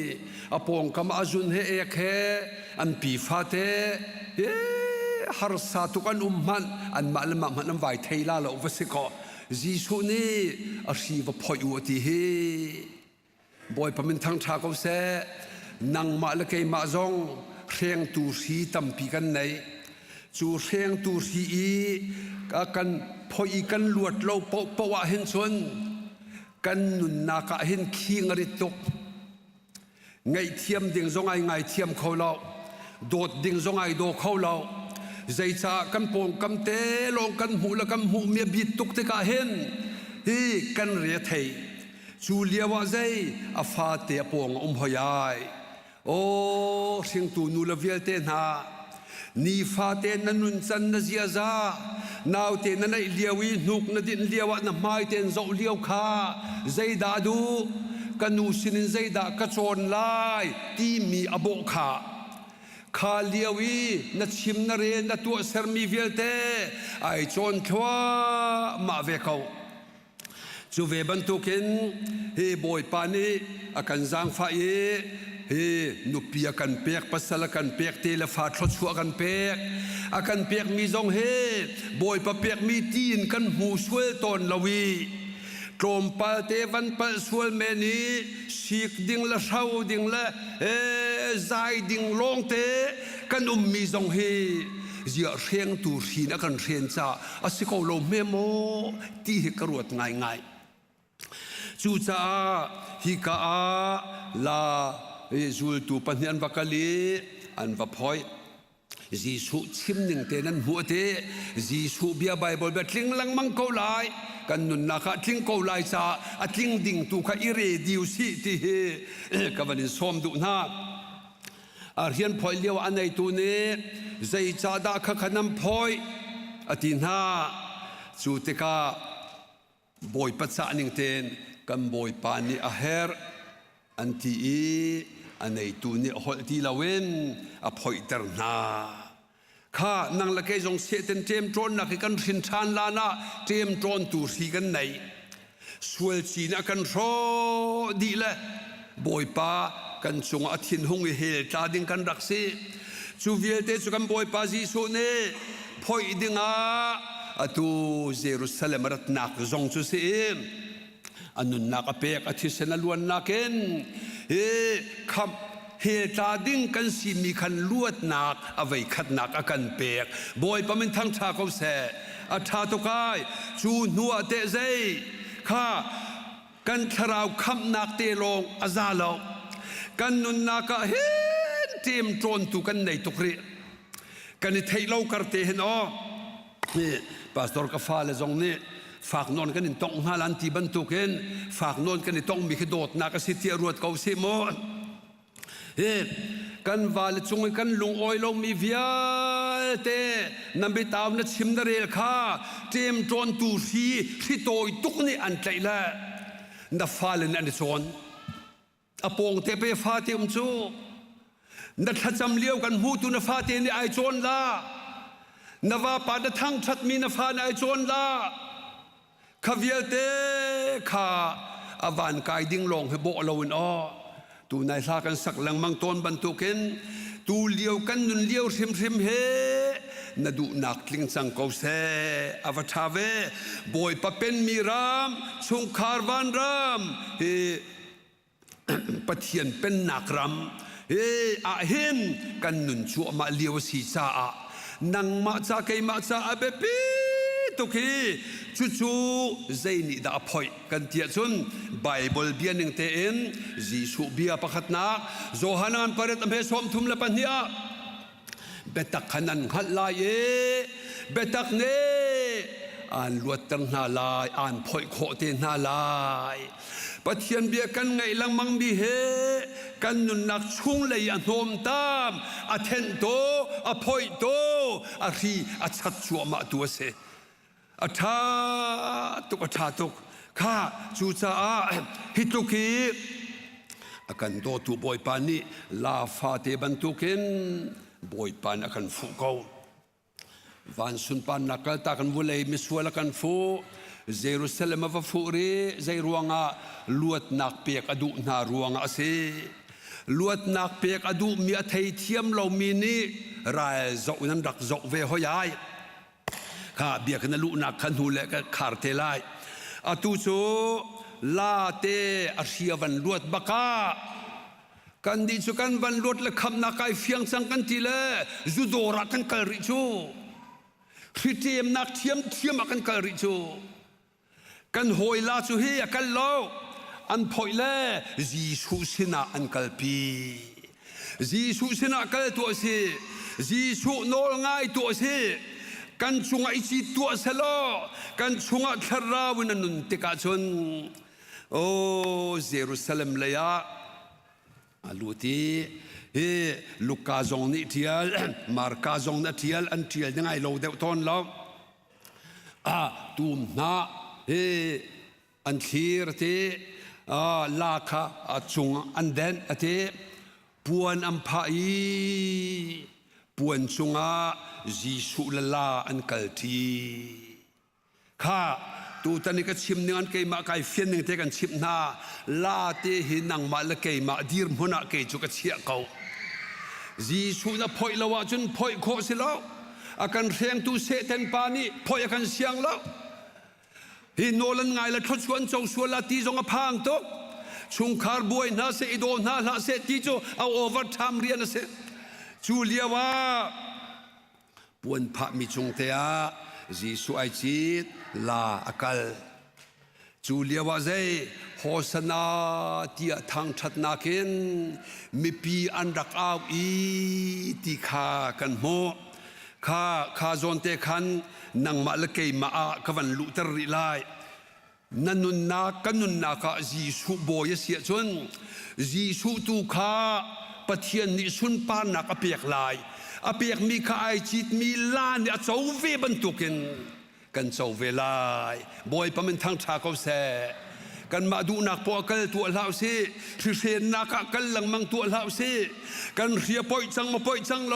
S9: อปงกำอาจุนเฮเอกเฮ อันปีฟ้าเตฮาร์ซาตุกันมันอันมาลมามันไว้ไทยลาเราวัสกอจีสุนี่อาชีวพอยวติเฮบอยพมินทางชาเขาเสนังมาละเกยมาจงเรียงตูสีตั้มปีกันไหนจูเรียงตูสีกันพอยกันลวดเราปะวะเห็นชนกันนุนนาคาเห็นขี้งริตกไงเทียมดิ่งจงไงเทียมเขาเราโดดดิ่งจงไงโดเขาเราใจชากันปงกันเตลงกันหูละกันหูเมียบิดตุกเตกาเห็นฮีกันเรียไทยจูเลียวว่าใจอาฟาเตปงหอยายโอ้สิงตูนูละเวลเตนานีฟาเตนันุนจันนเจียซานาวเตนันไอเลียวีนุกนดินเลียวนะไม้เตนโจเลียวขาใจดาดูกันนูสินินใจดากระโจนลายที่มีอโบขาขาเลียวีนัดชิมนเรนนัดตัวเซอร์มีเวลเตไอโจนทัวมาเวเขาจูเวบันตุกินเฮบอยปานีอากันจางฟ้าเฮนุปียกันเปียกปัสสละกันเปียกเตลฟ้าทศชัวกันเปียกอากันเปียกมีจงเฮบอยปะเปียกมีตีนกันหูสวยตนละวีตรมปาเตวันปะสวยเมนีชีกดิ่งละเศร้าดิ่งละใจดิ่งลงเตกันมีจงเฮเจียเรียงตูสีนักันเรียนจ้าอาศัยเขาลงเมโมที่กระโดดง่ายจูจ้าฮิกาลาจูลตูปัญญาบักลีอันวับพอยจีสุชิมหนึ่งเตนันหัวเตจีสุเบียไบเบิลแบบทิ้งลังมังเกาไลกันนุนนักทิ้งเกาไลจ้าทิ้งดิ่งตูข้าอิเรดิวสิที่กับวันนี้สมดุนาอาเรียนพอยเลี้ยวอันในตัวนี้ใจจ้าดาข้าน้ำพอยอตินาจูเตกาบอยปัจจานิงเตนกันบอยปานีอาเฮร์อันที่อันในตัวนี้หอที่ละเว้นอภัยเตอร์นาข้านั่งละเกยจงเสียเต็มเต็มโจรนักกันสินชานลานะเต็มโจรตูสีกันไหนสวยจีนักกันโรดีละบอยปากันจงอาทินหงเฮลตาดิงกันรักษีจูเวียเตจุกันบอยปาจีสุเน่พอยดิงอาตูเยรูซาเล็มรัตนักจงจุเสียอันนุนนักเปียกอาทิตย์เซนล้วนนักเองคำเฮตาดิ้งกันสิมีคันลวดนักเอาไว้ขัดนักอากันเปียกบอยปะมันทั้งชาเขาเสอาชาตุกายจูนัวเตะใจข้ากันทราวคำนักเตลงอาซาลกันนุนนักเห็นเตรียมโจรตุกันในตุกเรียกันไทยเรากระเตเห็นอ๋อนี่ปาสตอร์กฟ้าเลยจงนี่ฝากนอนกันนี่ต้องหาลันที่บรรทุกเห็นฝากนอนกันนี่ต้องมีขดดนักสิทธิรวดเขาเสียหมดกันวาลจงกันลุงอ้อยลงมีเวียเตนำไปตามนัดชิมนเรลข้าเตรียมโจรตูสีที่โตยตุกนี่อันใจละนับฟ้าเลยนันโจรอปงเตไปฟ้าเตมจูนัดจำเลี้ยวกันหูตุนฟ้าเตนี่ไอโจรละนว่าปาดทั้งชัดมีนฟ้าไอโจรละขวิลเตข้าอวานกายดิ้งลงให้โบลวินอ้อตูนายซากันสักหลังมังต้นบรรทุกินตูเลี้ยวกันนุนเลี้ยวริมเฮนดูนักลิงสังเกาเซอวตาเวบอยปะเป็นมีรามชงคารวันรามปะเทียนเป็นนักรำอาเห็นกันนุนชัวมาเลี้ยวสีซานังมาจากไกมาจากอเบปีตุกีจู่ๆใจนี่ดาพอยกันเทียจุนไบเบิลเบียนึงเตนจีสุเบียประคัตนักโจฮานันปาร์ตอเมสอมทุมละปัญญาเบตักขนันขัดลายเบตักเนอ่านลวดตั้งนาลายอ่านพอยโคเตนาลายปะเทียนเบียกันไงลังมังมีเฮกันนุนนักชุงเลยอันโนมตามอาเทนโตอาพอยโตอารีอาชัดชัวมาตัวเสอาชาตุกข้าจูจ้าฮิตุกีอากันโตตูบอยปานีลาฟาเตบันตุกินบอยปานอากันฟูเกาวันสุนปานนักตากันวุเลยมิสวลกันฟูเยรูซาเล็มว่าฟูรีใจรวงลวดนักเปียกอดุนารวงอาเซ ลวดนักเปียกอดูมีอภัยเทียมเรามีนี่รายเจ้านั้นรักเจ้าเวหอยายข้าเบียกันลุนักขันหูเล็กขาดเทลายอตุโซลาเตอาเชียวันลวดบักากันดีสุกันวันลวดและคำนักไอเฟียงสังกันทีเลจุดรักกันกลริจูพิธีมนักเทียมกันกลริจูกันหอยลาสุเฮียกันโลอันพอยเล่จีสุสินะอันกัลปีจีสุสินะกัลตัวสิจีสุโนลง่ายตัวสิกันชงไอจีตัวเสลอกันชงอัคราวินันุนติกาชนโอ้เยรูซาเล็มเลยะลูตีเฮลูกาจงนิเทียลมาร์กาจงนิเทียลอันเทียลยังไงเราเดวตอนเราตูมนาเฮอันทีร์เตลาคาจงอันเดนเตปวนอัมพายปวนจงอาจีสุลลาอันกัลทีข้าตูตอนนี้ก็ชิมเนื้อเกยมาไก่เฟียนหนึ่งเทกันชิมนาลาเตหินังมาละเกยมาดีร์มุนักเกยจุกเชียเขาจีสุน่ะพอยละว่าจนพอยโคสิแล้วอาการเสียงตูเสเทนปานี่พอยอาการเสียงแล้วฮิโนลันไงละทศวรรษจงสวลาตีจงอพังโตชุงคาร์บวยน่าเสอิโดน่าละเสตีโจเอาโอเวอร์ไทม์เรียนนะเสจูเลียว่าปวนพระมิจงเตียจีสุไอจีลาอากาลจูเลียว่าใจโฮสนาที่ทางชัดนาเคนมีปีอันรักเอาอีที่ข้ากันโมข้าจนเตคันนังมาละเกยมาอาควันลุตริไลนันนุนนากันนุนนาคาจีสุโบยเสียชนจีสุตูข้าปะเทียนนิสุนปานักอเปียกลายอเปียกมีข้าไอจิตมีลานเนี่ยเจ้าเวบรรทุกินกันเจ้าเวลายบอยปะมันทางชาเขาแสกันมาดูนักปอกัลตัวลาวเสที่เสียนักกัลลังมังตัวลาวเสกันเรียปอยจังมาปอยจังโล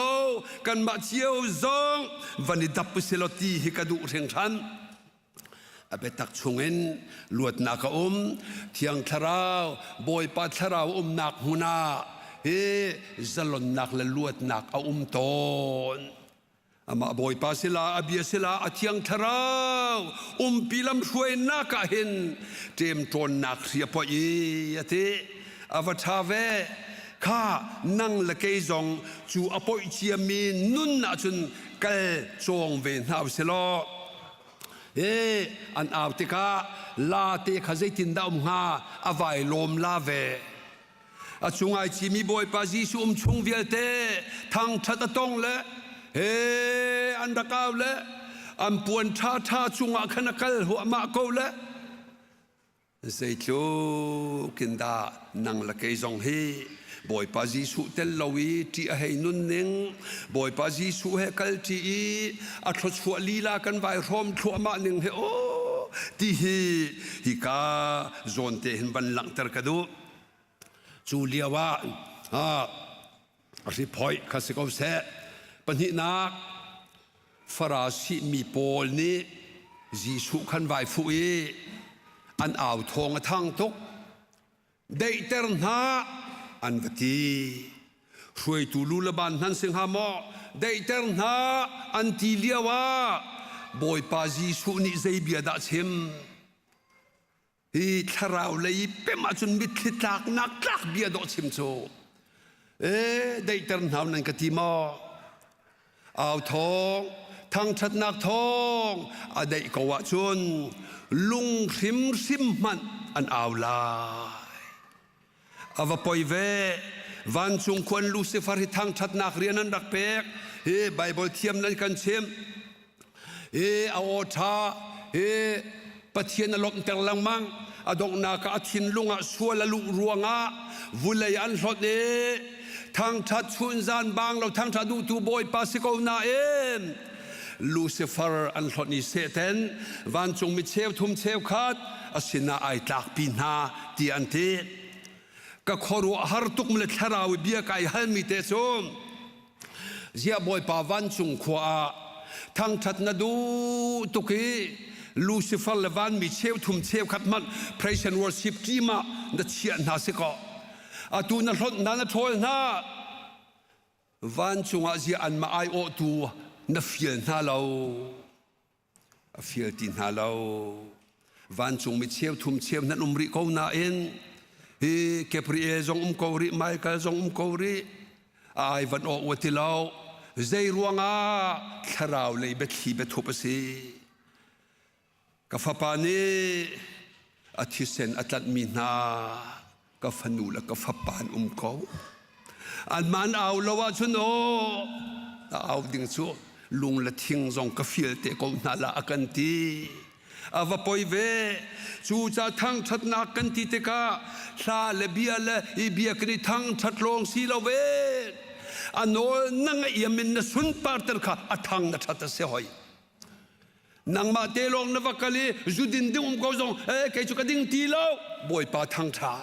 S9: กันมาเชียวซองวันนี้ดับเสลตีฮิกาดูเสียงฉันอเปตักชงเงินลวดนักเทียงทราวบอยปัดทราวนักหุนาเฮจะหล่นนักและลวดนักเอาตนอามาบอยปาสิลาอเบียสิลาอเทียงทราวปีลำช่วยนักเห็นเตรียมตนนักเสียพอยเตอวตาเวข้านั่งละเกยจงจูอปอยเชียมีนุนนาจุนเกลจงเวนเอาสิลออันเอาติกาลาเตขจิตินดาวงาอวัยลมลาเวอาจุงไอชีมีบอยปาจีสุชงเวียเตทางชัดตงเลอันตะกาวเลอันปวนท่าจุงอาขณะกัลหัวมาโกเลเซจูกินดานังละเกยจงเฮบอยปาจีสุเตลลวีที่ให้นุนนิงบอยปาจีสุเฮกัลที่อัตชัวลีลากันไว้รวมทัวมาหนึ่งเฮโอที่ฮิกาโซนเตหินบันหลังตะกระดูจูเลียว่าริพอยคาสิกอเซปัญหานักฟราสิมีโพลนี้จีสุขันไว้ฟุยอันอ่าวทองทั้งทุกได้เตอร์นาอันวัตีช่วยตูลูลบันนั้นสิงหามอได้เตอร์นาอันทีเลียว่าบอยปาจีสุนิใจเบียดชิมทาราวเลยเป็นมาจนมิดทิตากนักลักเบียดชิมโซได้เตอร์นานั่นกติมอเอาทองทั้งชัดนักทองได้กว่าจนลุงซิมมันอันเอาลายอวปอยเววันจงควรลูซิฟาริทางชัดนักเรียนนั้นดักเปกไบเบิลเทียมนั้นกันเชื่อมเอาท่าปะเทียนลมเตลังมังอดงนาคาทินลุงสัวละลุรวงวุเลยอันสดทางชัดชุนจานบางเราทางชัดดูตูบอยปาสิโกนาลูซิฟาร์อันสดนี้เสต็นวันจงมิเชลทุมเชลขาดอสินาไอตักปีนาตีอันเตก็ขอรู้ฮาร์ตุกมเลทราวเบียกไอฮัลมิเตซอมเจียบอยปาวันจงขวาทางชัดนาดูตุกีลูซิฟาร์เลวันมิเชลทุมเชลขัดมัน praise and worship ที่มาดัชเชียนาสิก อาตูนั่นรถนั่นทอยนะวันจงอาเจียอันมาไอโอตัวนับเฟียนหาเราเฟียตินหาเราวันจงมีเชี่ยวทุ่มเชี่ยวนั้นริเขาหน้าเอ็นเฮ้เก็บรีเอจงเขาริไมเคิลจงเขาริไอวันโอวัติเราใจรวงอาขราวเลยเบ็ดขีเบ็ดทุบสิกับฟ้าปานีอาทิเซนอัตมีนากับฟนูและกับฟ้าปานเขาอันมันเอาละว่าชุนโอเอาดิ่งชัวลุงละทิ้งจงกับฟิลเตก็น่าละกันทีอาวปอยเวจูจะทั้งชัดนักกันทีเตกาชาเลเบียเลอีเบียกันทั้งชัดลงสีละเวอันโนนั่งยามินนสุนปาร์ตร์ค่ะอัทางนัชัดเสียหอยนังมาเตลงนวักลีจุดินดิ่งก็จงแกจุกดิ่งทีแล้วบอยปาทั้งชา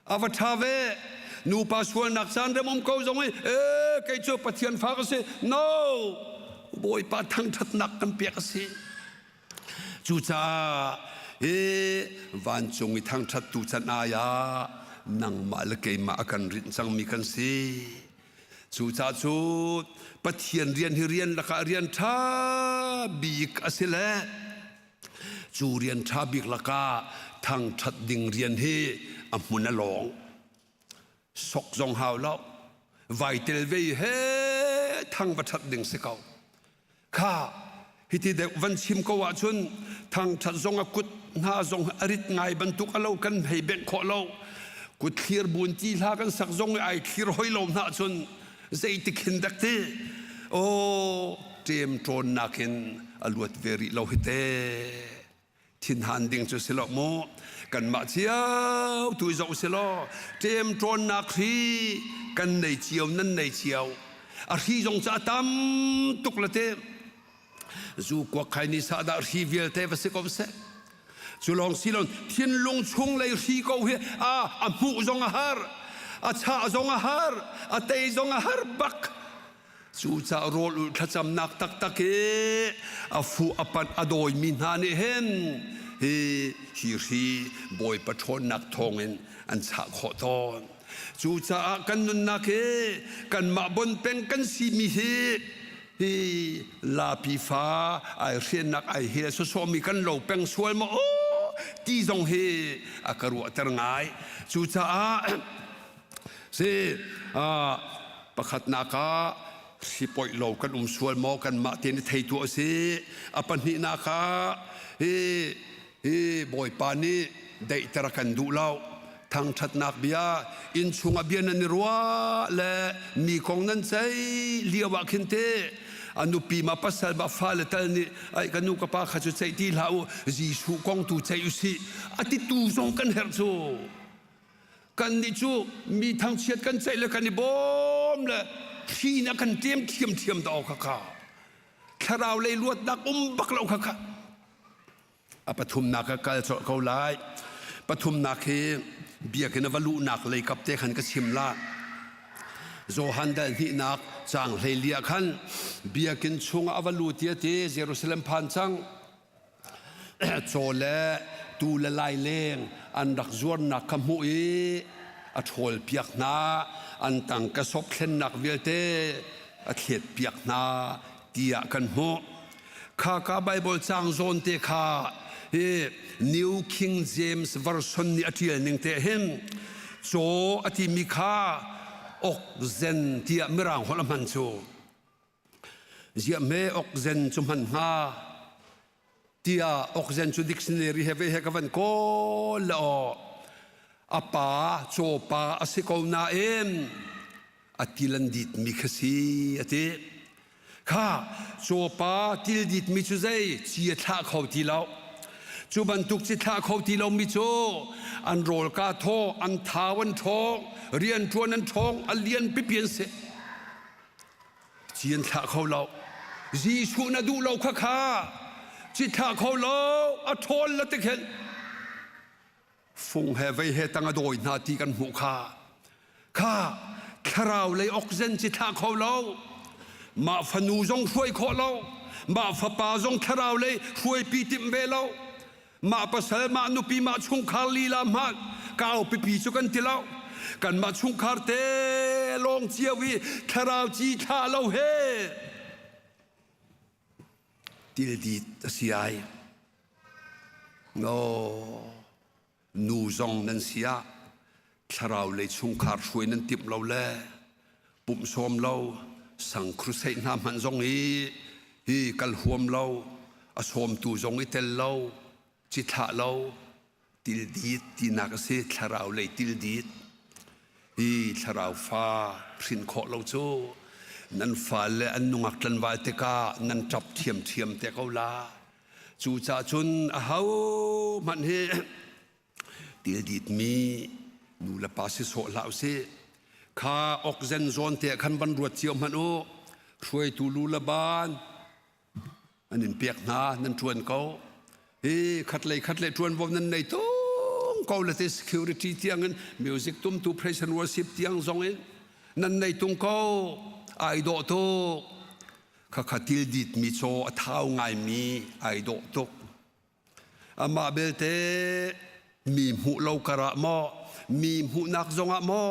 S9: อาวทาเวนูปาสวนนักสันเรมุมเขาจงแกจุปะเทียนฟ้าก็สิ no บอยปาทั้งชัดนักกันเปียกสิจูจ้าวันจงอีทั้งชัดตูจันอายานังมาเลเกยมากันรินจังมีกันสิจูจ้าจูปะเทียนเรียนละกะเรียนท่าบีกอสิเลจูเรียนท่าบีกละกะทั้งชัดดิ่งเรียนเฮอมุนลองสกจงหาวแล้วไวเตลเวเฮทั้งประชัดดิ่งสิเขาข้าฮิติเด็กวันชิมก็ว่าชนทางชัดจงกุดนาจงอริดไงบรรทุกเอากันให้เบกขอเรากุดเคลียร์บุญจีลากันสักจงไอเคลียร์หอยลมนาชนใจติขินดักเตโอ้เตรียมโจรนักินอลวดเวริเราฮิเตทินหันดิ่งจุสิลโมกันมาเชียวตุยจงสิลเตรียมโจรนักฮีกันในเชียวนั่นในเชียวอาฮีจงจะตามตุกละเตจูกว่าใครนิสาดารีเวลเทวสิกอมเซจูลองสิลอนทินลงชงเลยรีก็เฮอามูจงอาหารอาชาจงอาหารอาเตยจงอาหารบักจูจะโรลขจำนักตักตักอาฟูอปันอดอยมินานเห็นฮีรีบอยปะชนนักทองอันชาขอตอนจูจะกันนุนนักกันมาบนเป็นกันสีมีเฮลาปีฟ้าไอเรียนนักไอเฮสโซมีกันโลเป็งสวยมาโอ้ตีจงเฮอากรัวตระงายจูจ้าเซประคัดนักสิปอยโลกันสวยมอกันมาเทนไทยตัวเซอปันหินักบอยปานีได้ตระกันดูเล่าทางชัดนักเบียอินชุงอเบียนันรัวและมีของนั้นใจเลียวะขินเตอนุปีมาปัสสาวะฟ้าเลตัลนี่ไอ้กันนุกปาขจุใจที่ลาวจีสุกองตูใจอุสิอติตูซงกันเฮรโซกันดิจูมีทางเชียดกันใจเลยกันนี่บอมเลยที่นักกันเทียมต่อข้าข้าเราเลยลวดนักบักเราข้าปฐุมนักกัลเขาไล่ปฐุมนักเบียกันวลูนักเลยกับเตขันก็ชิมละโจฮันเดนที่นักจางเลยเลียขันเบียกันชงอวลูเตียเตเยรูซาเล็มพันจังโจเลตูละลายเลงอันดักจวนนักขมุยอัทโลเปียกนาอันตังกระสอบเข็นนักเวลเตอัเขียดเปียกนาเตียกันโมข้ากาไบเบิลจางโซนเตข้าNew King James Version นี่อธิลนึงเตเห็นโจอธิมิคาอกเซนที่มิรังหัวละมันโจเจียเมอกเซนจุมันฮาที่อกเซนจุดิกชันนารีเฮเวเฮกันโคลอาปาโจปาอสิโกนาเอ็มอธิลันดิตมิคซีอธิข้าโจปาทิลดิตมิจุใจเจียท่าเขาที่เราจูบันทุกจิตท่าเขาที่เรามิโจอันโรลกาโทอันทาวันทองเรียนทวนนันทองอันเลียนปิเปียนเสเจียนท่าเขาเราจีชูนาดูเราข้าจิตท่าเขาเราอัทนละติเห็นฟงเฮเวเฮตังอโดยนาทีกันหูข้าคราวเลยออกเซนจิตท่าเขาเรามาฟนูจงช่วยขอเรามาฟปาจงคราวเลยช่วยปีติมเวเรามาปัสสาวะมานุปีมาชงคาลีลามาก้าวปีจุกันที่เรา กันมาชุงคาร์เตลงเจียวีทาราวจีทาเราเฮติลดีเสียโนนูซองนันเสียทาราวเลยชุงคาร์ช่วยนันติบเราแลปุ่มชมเราสังครุเซนามันซองฮีกัลหวมเราอสมตูซองอิเตลเราจิตาเราติลดีตีนักเสียทาราวเลยติลดีฮีทาราวฟ้าสินขอเราโจนันฟ้าเลอันนุงักตันวาเตกานันจับเทียมเตกาลาจูจ่าจุนอาหาวมันเฮติลดีมีนูละปาสิโซลาวเซข้าออกเซนโซนเตะขันบันรวดเจียวมันโอช่วยตูลูละบานอันนี้เปียกนานั่นชวนเขาขัดเลยชวนวันนั้นในต้องเขาเลยที่ security เตียงนั้น music ตุ้มตู praise and worship เตียงซองเองนั่นในตรงเขาไอโดโตข้าขัดติลดิดมีโซเท้าไงมีไอโดโตอามาเบลเตมีหูเรากระมอมีหูนักจงอะมอ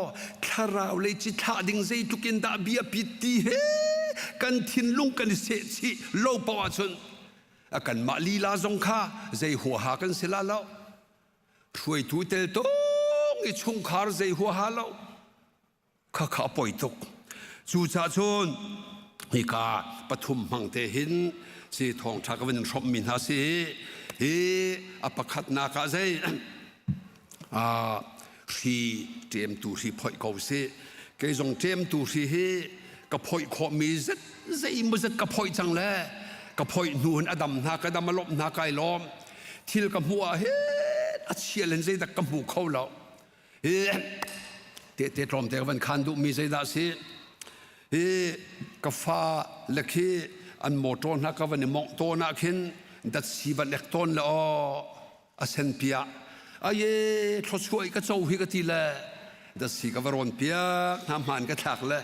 S9: ถ้าเราเลยจิตหาดิ่งใจทุกินดาเบียปิตีเฮกันทินลุงกันเสียชีโลปวาชนกันมาลีลาจงข้าใจหัวหากันเสละแล้วช่วยทูเตลตงอีชงคาร์ใจหัวหาแล้วข้าปล่อยตกจูจ่าชนฮิกาปฐุมมังเตหินสีทองชักวันชมมินหาสีอปขัดนาคาใจที่เตรียมตัวที่พ่อยเขาเสียแกจงเตรียมตัวที่เฮกับพ่อยขอมีสักใจมันจะกับพ่อยจังเลยกับพ่อยนูนอดัมนากระดัมมาลบนาไกล้อมที่กับหัวเฮอเชียเลนใจแต่กับหูเขาแล้วเตะตรอมแต่วันคันดูมีใจด่าเสียกับฟ้าเล็กอันโมโตนักวันนี้มองโตนักขึ้นดัดสีวันเล็กต้นแล้วอาเซนเปียอาเย่ทศช่วยก็เจ้าหิกทีละดัดสีกับวรนเปียน้ำมันก็ถักละ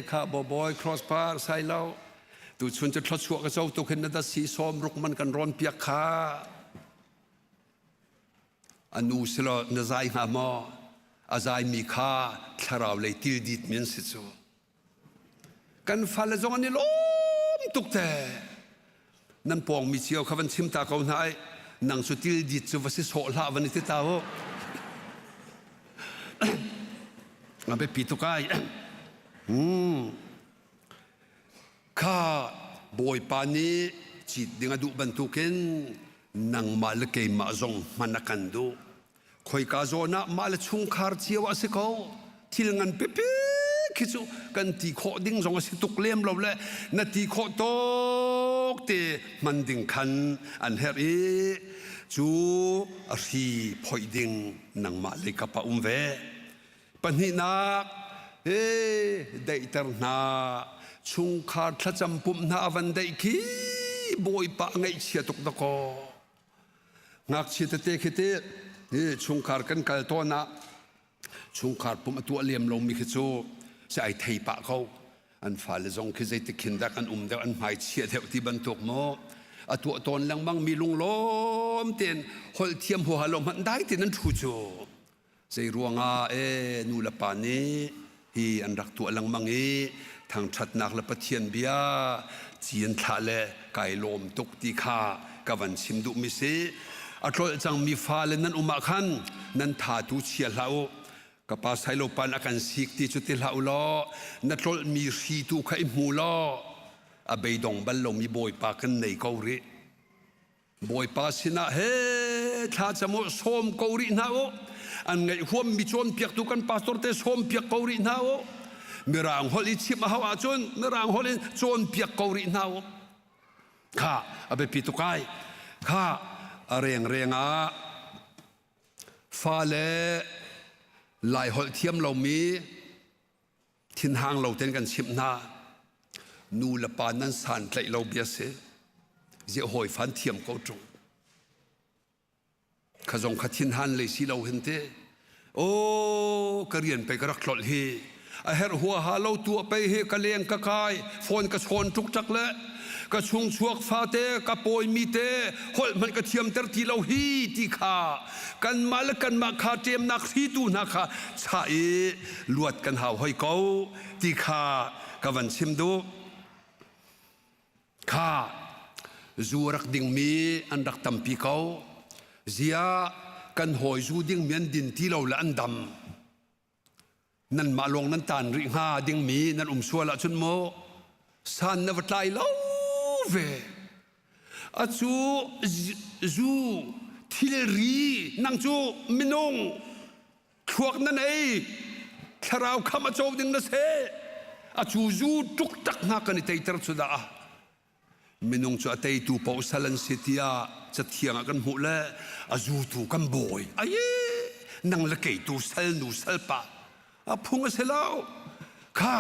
S9: ข้าบอยครอสพาร์ใส่เราตูชวนจะทศช่วยก็เจ้าตัวขึ้นดัดสีซ้อมรุกมันกันร้อนเปียกข้าอนุสละนใจหามออาใจมีข้าทาราวเลยติลดิดมินสิจูกันฟัลจงอันนี้ล้มตุกแต่นั่นปองมีเชียวขวันชิมตาเขาหายนางสุติลดิดจูวสิโสลาวันนี้ที่ตาวมาไปปีตุกายข้าบอยปานีจิตดิ่งดูบันทุกินนางมาลเกยมาจงมันนักันดูคอยกาโซนะมาลชุงคาร์เจียวสิเขาที่เงินเป๊ะคิดดูกันตีโคดิ้งจงสิตุกเลี้ยมเราเลยนาตีโคโตกเตมันดิ่งคันอันเฮรีจูรีพอยดิ่งนางมาเลยกับปะเวปัญหานักได้ตระหนาชุงขาดทัจำปุ่มนาวันได้ขี้บอยปะไงเชียตุกตะโกนักเชียตเตคิเตชุงขาดกันกัลตัวนะชุงขาดปุ่มตัวเลี่ยมลงมีขี้จูจะไอไทยปะเขาอันฝ่าเลจงคือใจติดขินดักอันเดียวอันหมายเชียเดียวที่บรรทุกโมตัวตนลังบังมีลุงล้มเตียนหอลเทียมหัวลมมันได้ที่นั้นถูจูใจรัวงานูละปานีฮีอันรักตัวลังมังทางชัดนักละปะเทียนเบียเจียนทะเลไก่ลมตกตีข้ากวันชิมดุมิเซอัตโตจังมีฟ้าเลนั้นอุมาขันนั้นถาตุเชียเหลากับภาษาโลปันอาการสิกที่จุดที่เหลาล้อนัทรมีสีตุขอิมูล้ออาเบยดงบัลลมีบอยปากันในเกาหลีบอยปาสินะเฮถ้าจะมอสมเกาหลีนะโออันไงหัวมีชนเปียกตุกันปาสตอร์เตสมเปียกเกาหลีนะโอมีรางฮอลิชิมาฮาวาจนมีรางฮอลิชนเปียกเกาหลีนะโอข้าอาเบปิตุกายข้าเรียงฟ้าเลลายหอยเทียมเรามีทินหางเราเต้นกันชิมนานูละปานั้นสานใจเราเบียเสเจ้าหอยฟันเทียมเขาจงขจงขัดทินหันเลยสิเราเห็นเตโอ้กระเรียนไปกระรักหลอดเฮเฮรหัวหาเราตัวไปเฮกระเลียงกระกายฟอนกระชนทุกจักและ ก็ชุงชวกฟ้าเตกะโปยมีเตหอลมันก็เทียมเตอร์ที่เราฮีที่ขากันมาและกันมาขาเตรียมนักที่ตูนักขาใช่ลวดกันหาวห้อยเก้าที่ขากวันชิมดูข้าจูรักดิ่งมีอันรักตัมปีเขาเสียกันหอยจูดิ่งเมียนดินที่เราละอันดำนั่นมาลงนั่นตานริงหาดิ่งมีนั่นชัวละชุนโมสันนวัตไลเล่าเวอาจูทิลรีนังจูมินงขวกนั่นเองคราวข้ามาโจดิ่งนั่นเสอาจูตุกตักนักกันในใจตรัสดามินงจูอัตย์ตูปอสัลันเสียจะเที่ยงกันหมดแล้วอาจูตูกันบ่อยไอ้นังละเกยตูสัลนูสัลปะอาพุงเสลาวข้า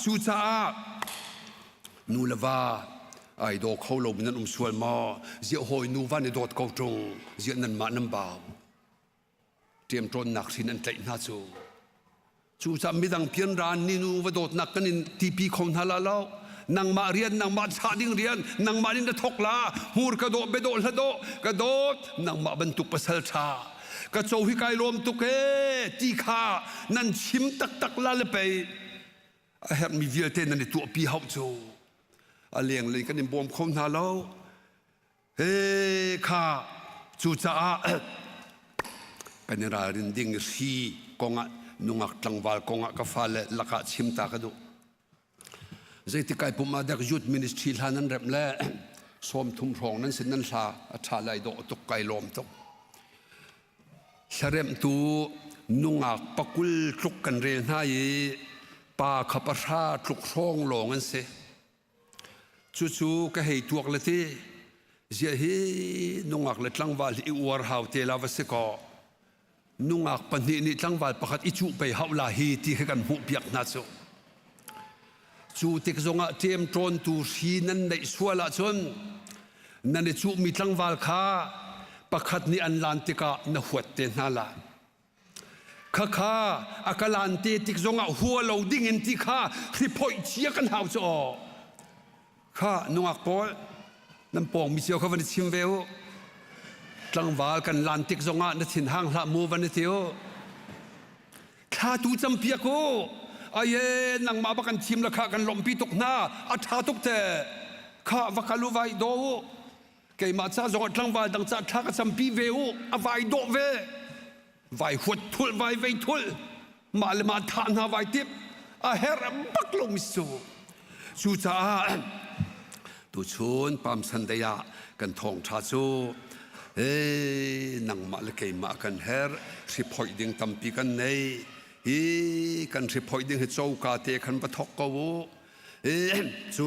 S9: จูจ้านูละว่าไอ้ดอกเขาลมนั้นสวนมาเสียหอยนูวันในดอดเกาจงเสียนั้นมาน้ำบ่าวเตรียมตรนหนักสินันใจน่าจูจ้าไม่ดังเพียนร้านนี่นูว่าโดดหนักกันในทีพีของฮาลาแล้วนางมาเรียนนางมาชาดิ้งเรียนนางมาดินทกลาหูร์กระโดดเบโดละโดกระโดดนางมาบรรทุกปัสสาวะกระโจหิกายลมตุกเอตีขานั่นชิมตักลาเลไปเฮ็ดมีวิลเทนันในตัวปีเฮาโจเลียงเลยกันในบ่มคงนาแล้วเฮ้ข้าจูจ้าเป็นรารินดิ้งสีกงะนุงักตังวาลกงะกฟ้าเลลักะชิมตากระโดใจที่กายปุ่มมาเด็กยุดมินิสทรีลานั้นเริ่มแล้วสมทุ่มรองนั้นสินั้นลาอัชาไลโดตุกไกลมตุกเสร็จตูนุงักปักุลทุกกันเรียนให้ป่าขับราทุกช่องลงนั้นเสจู่ๆก็ให้ตัวกละที่เสียให้นุงักเล็ดลังวาลอีวัวหาวเทลาวสกอนุงักปันนี่ลังวาลประคัดอิจูไปหาวลาฮีที่ให้กันหูเปียกนัดจูติกจงอาเทียมตรนตูชีนั้นในสวละชนนั่นในจูมีทั้งวาลคาประคัดนี่อันลันติกะนหัวเตนาลาข้าอากาลันเตติกจงอาหัวเราดิ่งอินติข้าที่พอยเชียกันหาวจ่อข้านุ่งอักปอลน้ำปองมิเชียวเขาวันชิมเวลทั้งวาลกันลันติกจงอาในถิ่นห้างละมูวันนี้เที่ยวข้าตูจำเปียกโกไอ้นังมาบักันทีมละข้ากันลมปีตกหน้าอัฐาตุกเตะข้าวักลูไวโดเกี่ยมาจ้าจงอัดลังวาดังจ้าข้ากันจำปีเววอไวโดเวไวหัวทุลไวเวทุลมาเลมาทานหาไวทิปอาเฮรบักลงมิสูชูจ้าตุชุนปามสันเดียกันทองชาจูนังมาเลเกี่ยมากันเฮรสิพอยดิ่งตั้มปีกันในกันสิพอยดิ่งให้เจ้ากาเตะขันปะทอกกวูจู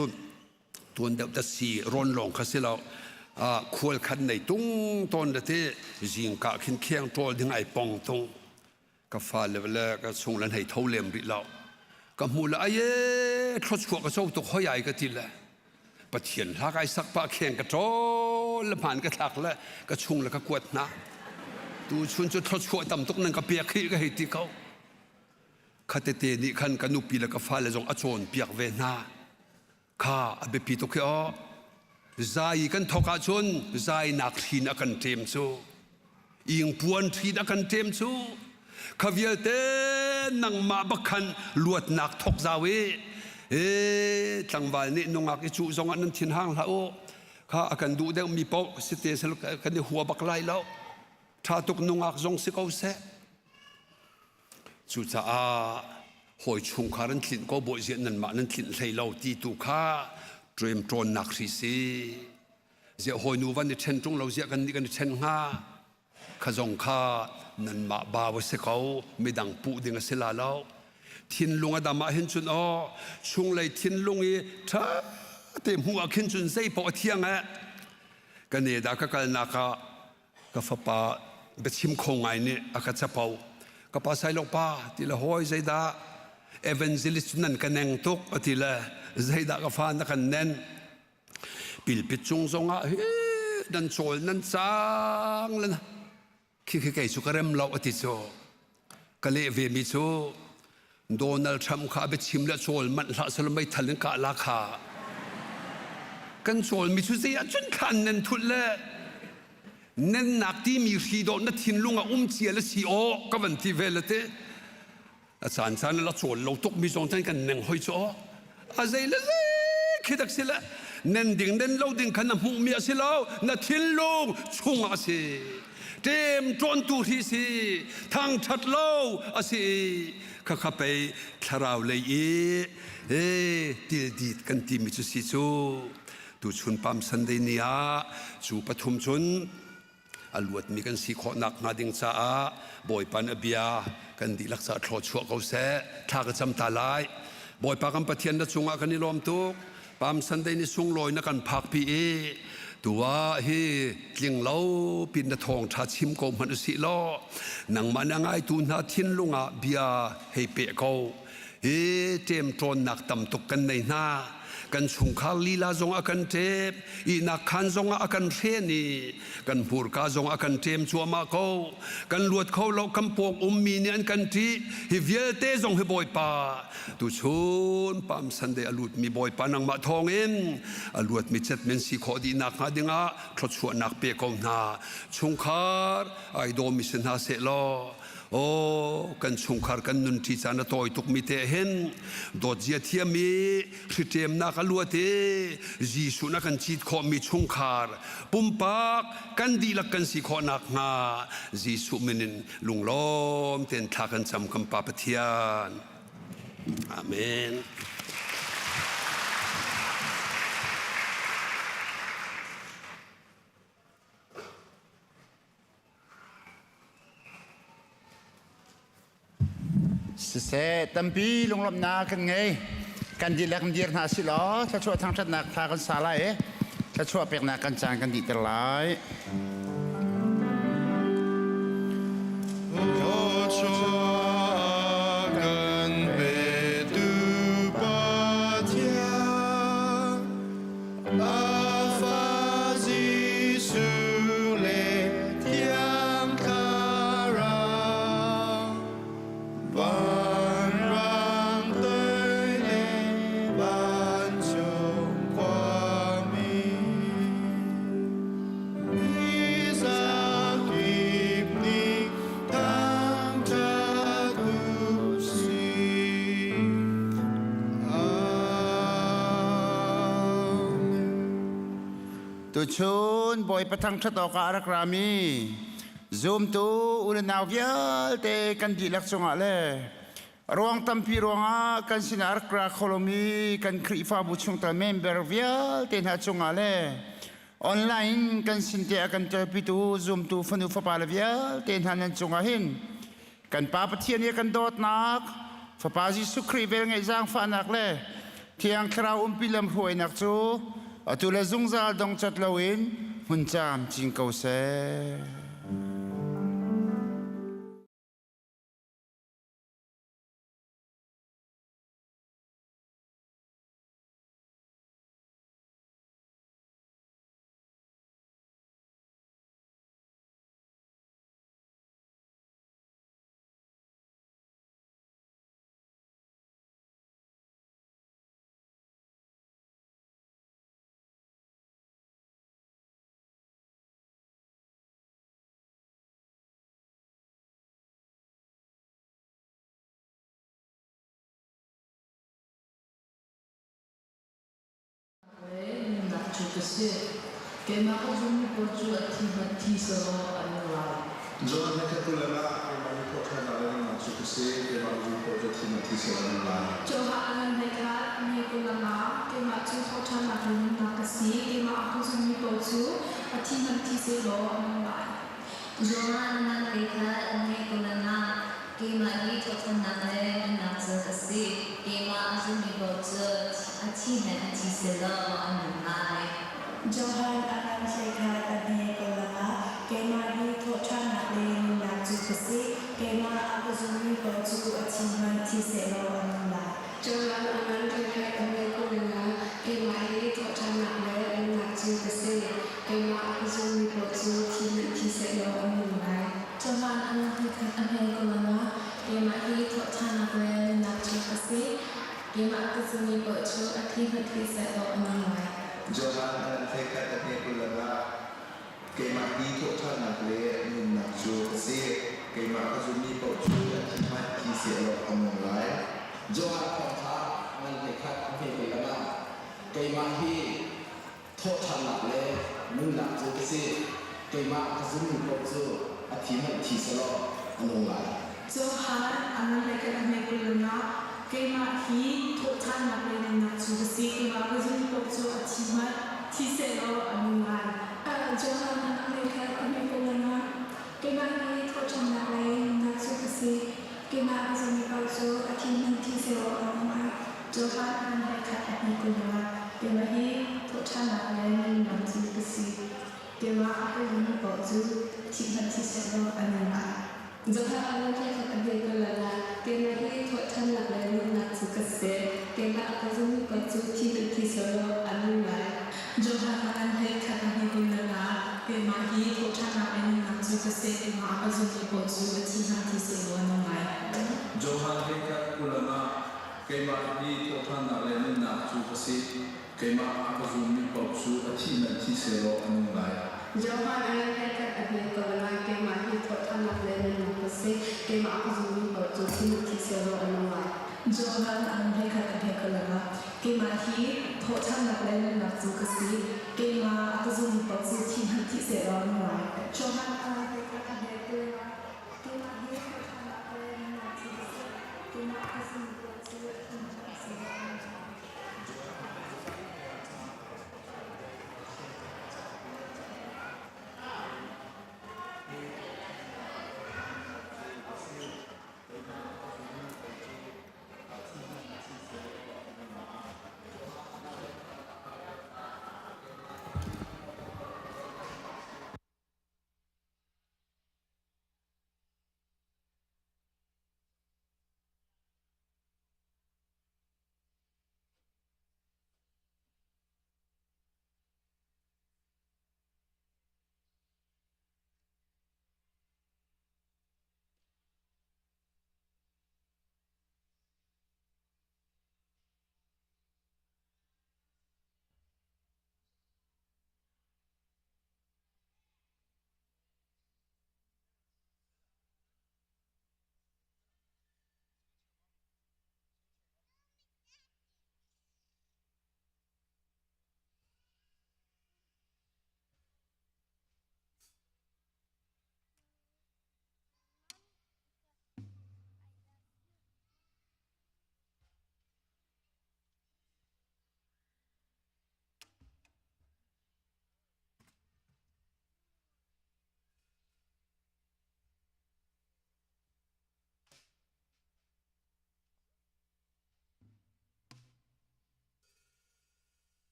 S9: ตัวเดียวจะสีร้อนลงข้าศึกเราควรขันในตุ้งตอนเด็กจิงกะขึ้นเคียงตัวดิ่งไอปองตุ้งก็ฟ้าเลวเลก็ส่งลันให้เท่าเลี่ยมริเราก็มูลไอ้ทศขวก็เจ้าตัวเขาใหญ่ก็ทีละปะเทียนทักไอ้สักปะเคียงก็โจละผ่านก็ทักแล้วก็ชุ่งแล้วก็กวดนะดูชุนจุดทศขวต่ำตุกนั่นก็เปียกขี้ก็ให้ตีเขาข้าเตนี่ขันกันนุปีแล้วก็ฟ้าเลยจงอโจนเปียกเวน่าข้าอเบปีตุกเออใจกันทอกาชนใจนักทีนักกันเต็มซูอิงปวนทีนักกันเต็มซูข้าเวียเตนังมาบักขันลวดนักทอกจาเวจังหวะนี้นงอักจูจงอันนั้นทิ้งห่างละโอข้าอากันดูเด็กมีปอกสิเตสลกันในหัวบักไล่แล้วถ้าตุกนงอักจงสิเขาเสจู่จ้าหอยชุงคารันทิ้งก็บ่อยเสียนั่นมานั่นทิ้งเลยเราตีตุข้าเตรียมตรนหนักสิเสียหอยนูวันนี้เช่นจงเราเสียกันนี่กันเช่นห้าข้าจงข้านั่นมาบ่าวเสเขาไม่ดังปูดิ่งเสลาแล้วทิ้งลุงอดามาเห็นจุนอ๋อช่วงเลยทิ้งลุงอีท่าเต็มหัวขึ้นจุนใส่ปอเที่ยงกันเนี่ยดาก็กันนักก็ฟ้าป่าเบ็ดชิมคงไงเนี่ยอากัดจะเผาก็ป้าใส่ลงป้าทีละห้อยใจดาเอเวนซิลิสนั่นกันแนงตุกทีละใจดาก็ฟ้านักกันแน่นปิลปิดจงจงนั่นโซลนั่นจางเลยนะคือไก่สุกเรมเราอติโซก็เลยเวมิโซโดนัลด์ทรัมป์ข้าไปชิมและโซลมันละสลไม่ทันกะราคา กันโจลมิชุซีจนขันนันทุเลนั่นนักที่มีสีดอกนัดทินลุงเจียและสีโอก็วันที่เวลเตอาจารย์ละโจลเราตุกมีจงทันกันหนึ่งหอยโจอาใจละใจคิดอักษิละนั่นดิ่งนั่นเราดิ่งขันน้ำหูมีอาศิลานัดทินลุงชุ่งอาศิเต็มจวนตูที่สีทางชัดเล่าอาศิข้าไปคลาวเลยติลดีดกันที่มิชุซีจูตูชุนปั๊มสันเดนียจูปฐุมชนอลวดมีกันสีขอนักนาดิงจ้าบอยปันอเบียกันดีลักษาทอดชัวเขาเสะทากจำตาลายบอยปากันปะเทียนนัดจุงอากันนิลอมตุกปั๊มสันเดนิสุงลอยนักกันพักพีตัวเฮเลียงเล่าปินนทองชาชิมกมันสิล้อนังมันยังไงตูนาทินลุงอาเบียให้เปะเขาเจมตรนนักตำตกกันในหน้ากันชุงคาลีลาจงอากันเทปอีนักขันจงอากันเรนีกันผูรกาจงอากันเทมชัวมาเขากันลวดเขาเราคำปกมีเนียนกันที่ฮิเวเตจงให้บอยป่าตุชุนปามสันเดอลุดมีบอยป่านังมาทองเอ็นอลุดมีเจ็ดเมนสีขอดีนักหาดิงะทศชวนนักเปกองนาชุงคาร์ไอโดมิสนาเซลอโอ้กันชุงคาร์กันนุนที่จานตอยตุกมิเตเห็นดอดเจียเทียมีสิเตมนักลัวเตจีสุนักกันจีดขอมีชุงคาร์ปุ่มปากกันดีลักกันสีขอนักงาจีสุมินินลุงล้อมเต็นทักกันจำคำปาปเทียนอาเมน
S2: เสตัมปีลงลำนากันไงกันดีแล้วกันดีนาสิล้อถ้าช่วยทางชัดนักทากันสาลายถ้าช่วยเปียกนักกันจางกันดีแต่หลายตุชุนบอยประทังชะตอกอารักรามีซูมตูอุนนาวเยลเตกันดีลักษณะเลยรวงตัมพีรวงอากันสินารักราโคลมีกันครีฟาบุชงตาเมมเบอร์เวียลเตนหาจงอาเลยออนไลน์กันสินเตกันเจอพิตูซูมตูฟันุฟปาลเวียลเตนหานันจงอาหินกันปาปเทียนเนี่ยกันโดดนักฟปาจิสุครีเวงไงจางฟานักเลยเที่ยงคราวอุมพิลมหวยนักจูตุลาซุงซาดงจัดลาวินหุ่นจามจิงเกาเซ
S10: Kemako zumi pochu ati so anwa.
S5: John Nekatulala, Mani Potana, Chukuse, Kemako Project Timatisana.
S10: Johan Neka, Nikolama, Kematu Potana, Nakasi, Kemako zumi pochu ati so anwa.
S1: Johan Neka, Nikolama, Kemaki Potana, Nakasi, Kemako zumi pochu ati so anwa.
S11: Johan akan sekar adnya kolama, kema di tocha nak lein nak jukasi, kema aku zumi poju achiman ti selo anula.
S10: Johan akan sekar adnya kolama, kema di tocha nak lein nak jukasi, kema aku zumi poju achiman ti selo anula. Johan akan sekar adnya kolama, kema di tocha nak lein nak jukasi, kema aku zumi poju achiman ti selo anula.
S5: Johan
S12: เทคตะเทกุลละเกมาดีทุกท่านนักเลนุนนักจูเสียเกมาก็จะมีปกชูที่มาที่เสียเราเอามองไล่โจฮันของท่ามันเทคัดเทกุลละเกมาที่ทุกท่านนักเลนุนนักจูเสียเกมาก็จะมีปกชูที่มาที่เสียเราเอามองไล่
S11: Johan aman lekat ame kulana kema hi thotan na plene na chubasi kema bazuni pokcho achima thiselo anungai
S10: Johan aman lekat ame kulana kema hi thotan na plene na chubasi kema bazuni pokcho achima thiselo anungai
S11: Johan aman lekat ame kulana kema hi thotan na plene na chubasi kema bazuni pokcho achima thiselo anungai
S10: Johan aman lekat ame kulana kema hi thotan na plene na chubasi kema bazuni pokcho achima thiselo anungai
S11: Johan aman lekat ame kulana kema hi thotan na plene na chubasi kema bazuni pokcho achima thiselo anungai
S5: Johan Hekat Kulana Kema Hi Totana Lenina Chupasi Kema Akazumi Popsu Achiman Tisero Anungai
S10: Johan aman lekat ame kulana kema hi thotan na plene na chubasi kema bazuni pokcho achima thiselo anungai
S11: Johan aman lekat ame kulana kema hi thotan na plene na chubasi kema